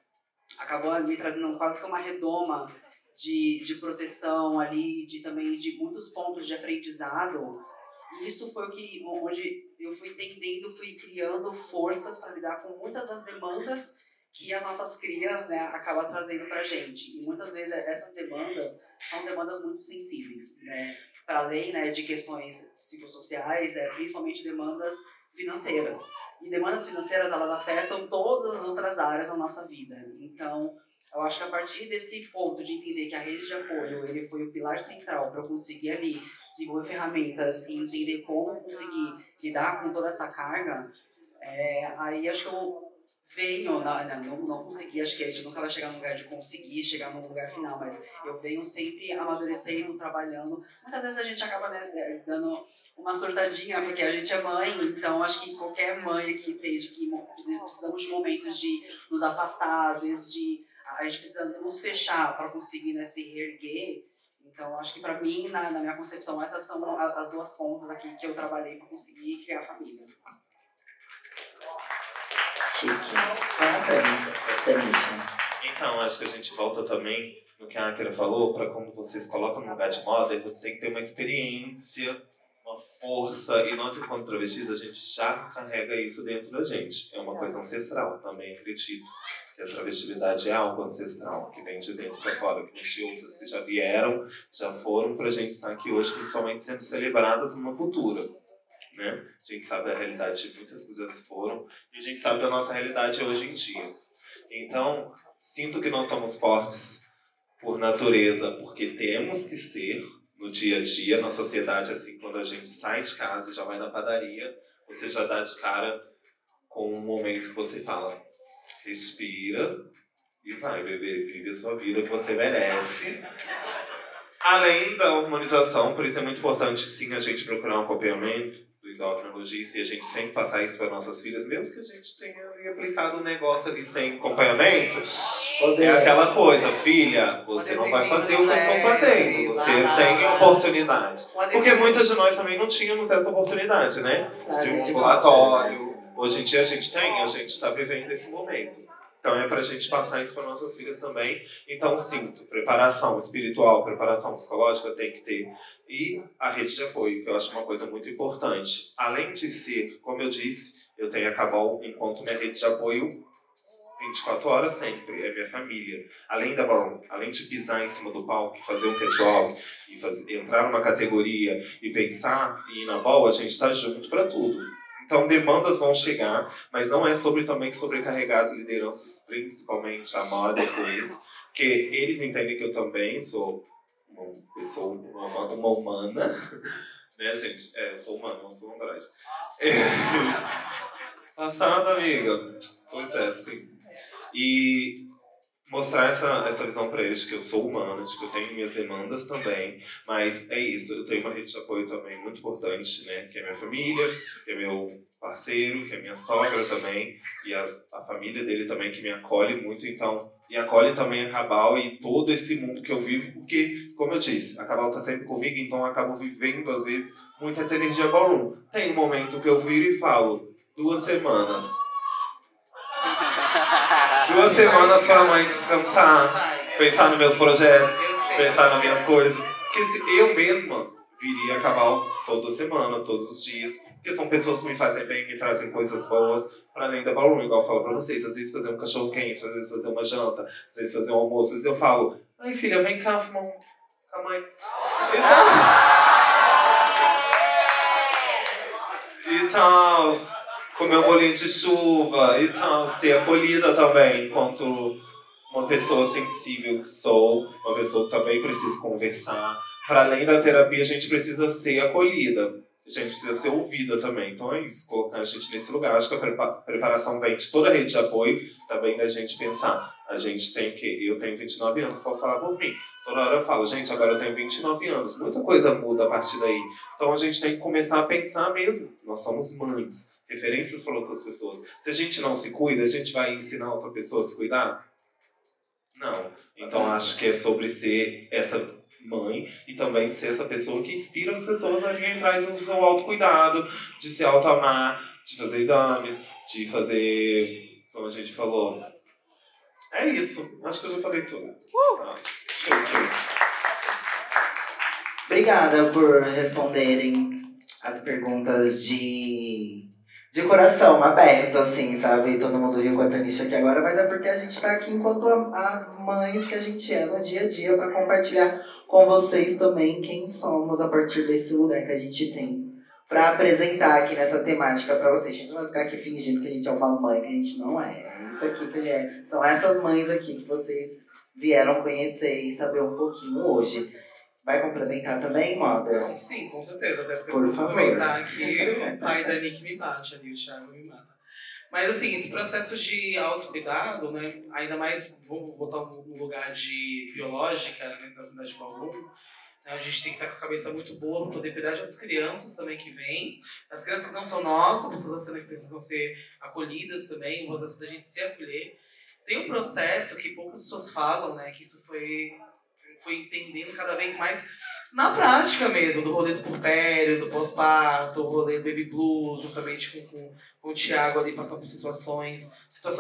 acabou me trazendo quase que uma redoma de proteção ali, também de muitos pontos de aprendizado. E isso foi onde eu fui entendendo, fui criando forças para lidar com muitas das demandas que as nossas crias, né, acabam trazendo para a gente. E muitas vezes essas demandas são demandas muito sensíveis, né, para além, né, de questões psicossociais, principalmente demandas financeiras. E demandas financeiras, elas afetam todas as outras áreas da nossa vida. Então, eu acho que a partir desse ponto de entender que a rede de apoio ele foi o pilar central para eu conseguir ali desenvolver ferramentas e entender como conseguir lidar com toda essa carga, aí acho que eu venho, não consegui, acho que a gente nunca vai chegar no lugar de conseguir chegar no lugar final, mas eu venho sempre amadurecendo, trabalhando. Muitas vezes a gente acaba, né, dando uma surtadinha, porque a gente é mãe, então acho que qualquer mãe que entende que precisamos de momentos de nos afastar, às vezes a gente precisa nos fechar para conseguir, né, se reerguer. Então, acho que para mim, na minha concepção, essas são as duas pontas aqui que eu trabalhei para conseguir criar a família. Chique. Então, acho que a gente volta também no que a Akira falou, para como vocês colocam no lugar de moda, você tem que ter uma experiência, uma força, e nós, enquanto travestis, a gente já carrega isso dentro da gente. É uma coisa ancestral, também acredito. Que a travestilidade é algo ancestral, que vem de dentro para fora, que de outras que já vieram, já foram para a gente estar aqui hoje, principalmente sendo celebradas numa cultura. Né? A gente sabe da realidade de muitas que já se foram, e a gente sabe da nossa realidade hoje em dia. Então, sinto que nós somos fortes por natureza, porque temos que ser no dia a dia, na sociedade, assim, quando a gente sai de casa e já vai na padaria, você já dá de cara com um momento que você fala, respira e vai, bebê, vive a sua vida que você merece. Além da hormonização, por isso é muito importante, sim, a gente procurar um acompanhamento do endocrinologista e a gente sempre passar isso para nossas filhas, mesmo que a gente tenha aplicado um negócio ali sem acompanhamento. É aquela coisa, filha, você não vai fazer o que eu estou fazendo, você tem oportunidade. Porque muitas de nós também não tínhamos essa oportunidade, né? De um ambulatório. Hoje em dia a gente está vivendo esse momento. Então é pra gente passar isso para nossas filhas também. Então sinto, preparação espiritual, preparação psicológica tem que ter. E a rede de apoio, que eu acho uma coisa muito importante. Além de ser, como eu disse, eu tenho a Cabal enquanto minha rede de apoio 24 horas sempre, é minha família. Além da Ballroom, além de pisar em cima do palco, fazer um catwalk, e entrar numa categoria e pensar em ir na ball, a gente está junto para tudo. Então, demandas vão chegar, mas não é também sobrecarregar as lideranças, principalmente a moda com isso, porque eles entendem que eu também sou uma pessoa, uma humana, né, gente? Eu sou humana, não sou Andrade. Passada, amiga. Pois é, sim. E mostrar essa visão para eles de que eu sou humana, de que eu tenho minhas demandas também, mas é isso, eu tenho uma rede de apoio também muito importante, né, que é minha família, que é meu parceiro, que é minha sogra também, e a família dele também, que me acolhe muito, então, e acolhe também a Cabal e todo esse mundo que eu vivo, porque, como eu disse, a Cabal tá sempre comigo, então eu acabo vivendo, às vezes, muito essa energia Ballroom. Tem um momento que eu viro e falo, 2 semanas. 2 semanas pra mãe descansar, pensar nos meus projetos, pensar nas minhas coisas. Porque se eu mesma viria a Cabal toda semana, todos os dias, porque são pessoas que me fazem bem, me trazem coisas boas, para além da Ballroom, igual eu falo pra vocês, às vezes fazer um cachorro quente, às vezes fazer uma janta, às vezes fazer um almoço, às vezes eu falo, ai filha, vem cá, fumar com a mãe. Então, comer um bolinho de chuva, então, ser acolhida também, enquanto uma pessoa sensível que sou, uma pessoa que também precisa conversar. Para além da terapia, a gente precisa ser acolhida. A a gente precisa ser ouvida também. Então é isso, colocar a gente nesse lugar. Acho que a preparação vem de toda a rede de apoio, também da gente pensar. A gente tem o quê? Eu tenho 29 anos, posso falar por mim. Toda hora eu falo, gente, agora eu tenho 29 anos. Muita coisa muda a partir daí. Então a gente tem que começar a pensar mesmo. Nós somos mães, referências para outras pessoas. Se a gente não se cuida, a gente vai ensinar outra pessoa a se cuidar? Não. Então acho que é sobre ser essa mãe e também ser essa pessoa que inspira as pessoas a irem atrás do seu autocuidado, de se auto-amar, de fazer exames, de fazer, como a gente falou. É isso. Acho que eu já falei tudo. Obrigada por responderem as perguntas de coração aberto, assim, sabe? Todo mundo riu com a Tanisha aqui agora, mas é porque a gente tá aqui enquanto as mães que a gente é no dia a dia pra compartilhar com vocês também quem somos a partir desse lugar que a gente tem pra apresentar aqui nessa temática pra vocês. A gente não vai ficar aqui fingindo que a gente é uma mãe, que a gente não é. É isso aqui que é. São essas mães aqui que vocês vieram conhecer e saber um pouquinho hoje. Vai complementar também, Moda? Sim, com certeza. Até porque Por se eu favor. complementar aqui, o pai da Nick me bate ali, o Thiago me mata. Mas assim, esse processo de autocuidado, né, ainda mais, vamos botar no lugar de biológica, né, da unidade Bauru, né, a gente tem que estar com a cabeça muito boa para poder cuidar de outras crianças também que vêm. As crianças que não são nossas, pessoas da cena que precisam ser acolhidas também, o da gente se acolher. Tem um processo que poucas pessoas falam, né, que isso foi entendendo cada vez mais na prática mesmo, do rolê do puerpério, do pós-parto, o rolê do baby blues, juntamente com o Thiago ali passando por situações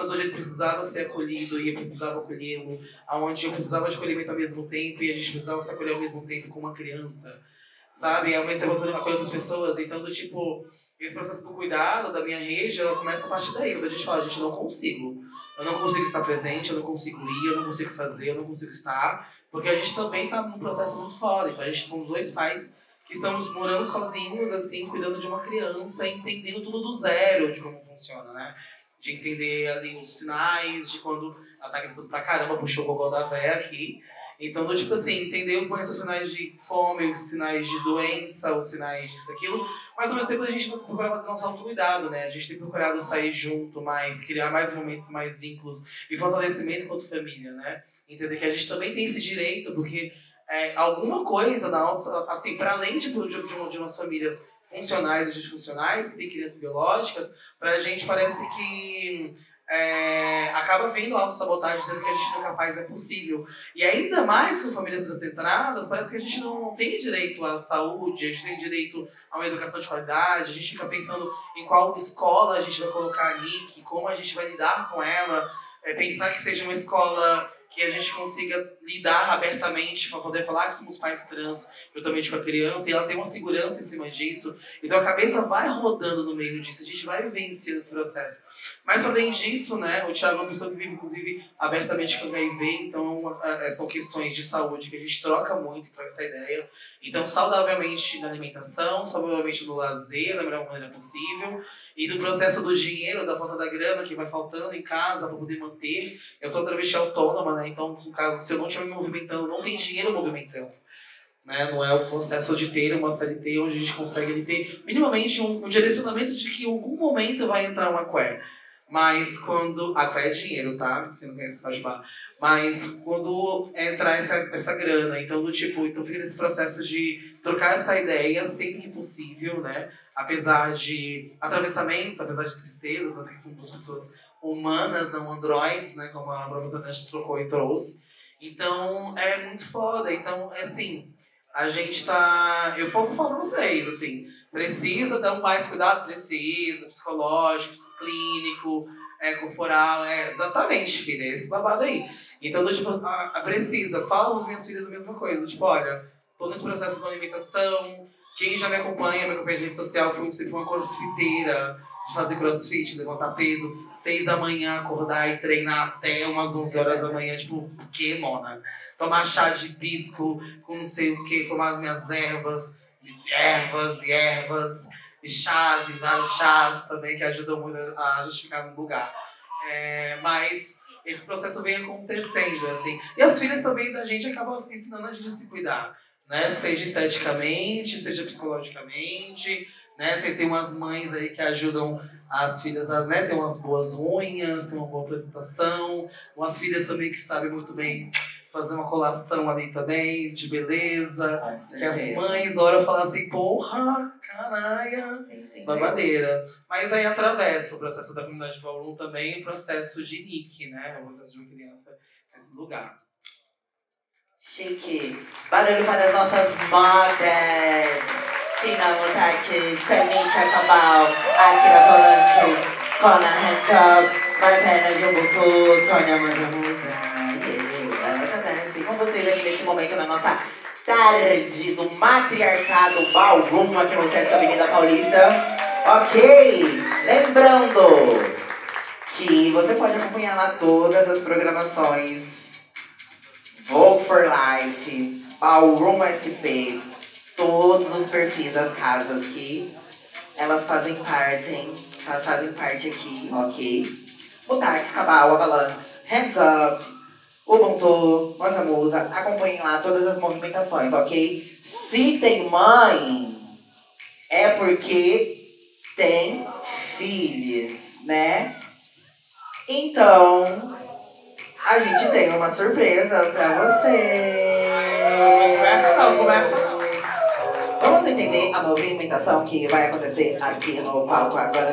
onde ele precisava ser acolhido e eu precisava acolhê-lo, onde eu precisava de acolhimento ao mesmo tempo e a gente precisava se acolher ao mesmo tempo com uma criança, sabe? Ao mesmo tempo acolher outras pessoas, então do tipo, esse processo do cuidado da minha rede, ela começa a partir daí, quando a gente fala, gente, eu não consigo estar presente, eu não consigo ir, eu não consigo fazer, eu não consigo estar, porque a gente também está num processo muito foda. Então a gente são 2 pais que estamos morando sozinhos, assim, cuidando de uma criança, entendendo tudo do zero de como funciona, né? De entender ali os sinais, de quando ela tá gritando pra caramba, puxou o gogó da véia aqui. Então, tipo assim, entender quais os sinais de fome, os sinais de doença, os sinais disso, daquilo. Mas ao mesmo tempo a gente vai procurar fazer nosso autocuidado, né? A gente tem procurado sair junto mais, criar mais momentos, mais vínculos e fortalecimento enquanto família, né? Entender que a gente também tem esse direito, porque alguma coisa, assim, para além de umas famílias funcionais e disfuncionais, que tem crianças biológicas, pra gente parece que acaba vendo autossabotagem, dizendo que a gente não é capaz, é possível. E ainda mais com famílias transcentradas, parece que a gente não tem direito à saúde, a gente tem direito a uma educação de qualidade, a gente fica pensando em qual escola a gente vai colocar a Nick, como a gente vai lidar com ela, pensar que seja uma escola que a gente consiga lidar abertamente para poder falar que somos pais trans juntamente com a criança e ela tem uma segurança em cima disso. Então a cabeça vai rodando no meio disso, a gente vai vivenciando esse processo. Mas além disso, né, o Thiago é uma pessoa que vive inclusive abertamente com HIV, então são questões de saúde que a gente troca muito, troca essa ideia. Então saudavelmente na alimentação, saudavelmente no lazer, da melhor maneira possível. E do processo do dinheiro, da falta da grana que vai faltando em casa para poder manter. Eu sou travesti autônoma, né? Então, no caso, se eu não estiver me movimentando, não tem dinheiro movimentando. Né? Não é o processo de ter uma CLT onde a gente consegue ter minimamente um direcionamento de que em algum momento vai entrar uma queer. Mas quando... A queer é dinheiro, tá? Quem não conhece faz bar. Mas quando entrar essa grana, então do tipo, então fica nesse processo de trocar essa ideia sempre que possível, né? Apesar de atravessamentos, apesar de tristezas, até que são duas pessoas humanas, não androides, né? Como a própria Tati trocou e trouxe. Então, é muito foda. Então, assim, a gente tá... Eu vou falar pra vocês, assim, precisa dar mais cuidado? Precisa, psicológico, clínico, corporal, exatamente, filha, é esse babado aí. Então, do tipo, precisa. Fala com as minhas filhas a mesma coisa, do tipo, olha, tô nesse processo de alimentação. Quem já me acompanha na rede social, fui sempre uma crossfiteira, de fazer crossfit, levantar peso, 6 da manhã, acordar e treinar até umas 11 horas da manhã, tipo, o que, mona? Tomar chá de hibisco com não sei o que, formar as minhas ervas, e chás, e vários chás também, que ajudam muito a justificar no lugar. Mas esse processo vem acontecendo, assim. E as filhas também da gente acabam ensinando a gente a se cuidar. né? Seja esteticamente, seja psicologicamente, né? Tem umas mães aí que ajudam as filhas a, né, ter umas boas unhas, ter uma boa apresentação, umas filhas também que sabem muito bem fazer uma colação ali também, de beleza, que as mães oram e falam assim, porra, caralho, babadeira. Mas aí atravessa o processo da comunidade Ballroom também, o processo de NIC, né? O processo de uma criança nesse lugar. Chique. Barulho para as nossas modas. Tina Mutatis, Tanisha Cabal, Akira Palanques, Kona Hands Up, Marvena Jumbutu, Tônia Mazamuza. Ela tá dançando com vocês aqui nesse momento na nossa tarde do matriarcado Ballroom aqui no Sesc Avenida Paulista. Ok, lembrando que você pode acompanhar lá todas as programações Vogue for Life, Ballroom SP, todos os perfis das casas que elas fazem parte aqui, ok? Mutatis, Cabal, Avalanche, Hands Up, Ubuntu, Mazamuza, acompanhem lá todas as movimentações, ok? Se tem mãe, é porque tem filhos, né? Então, a gente tem uma surpresa pra vocês. Começa não. Vamos entender a movimentação que vai acontecer aqui no palco agora.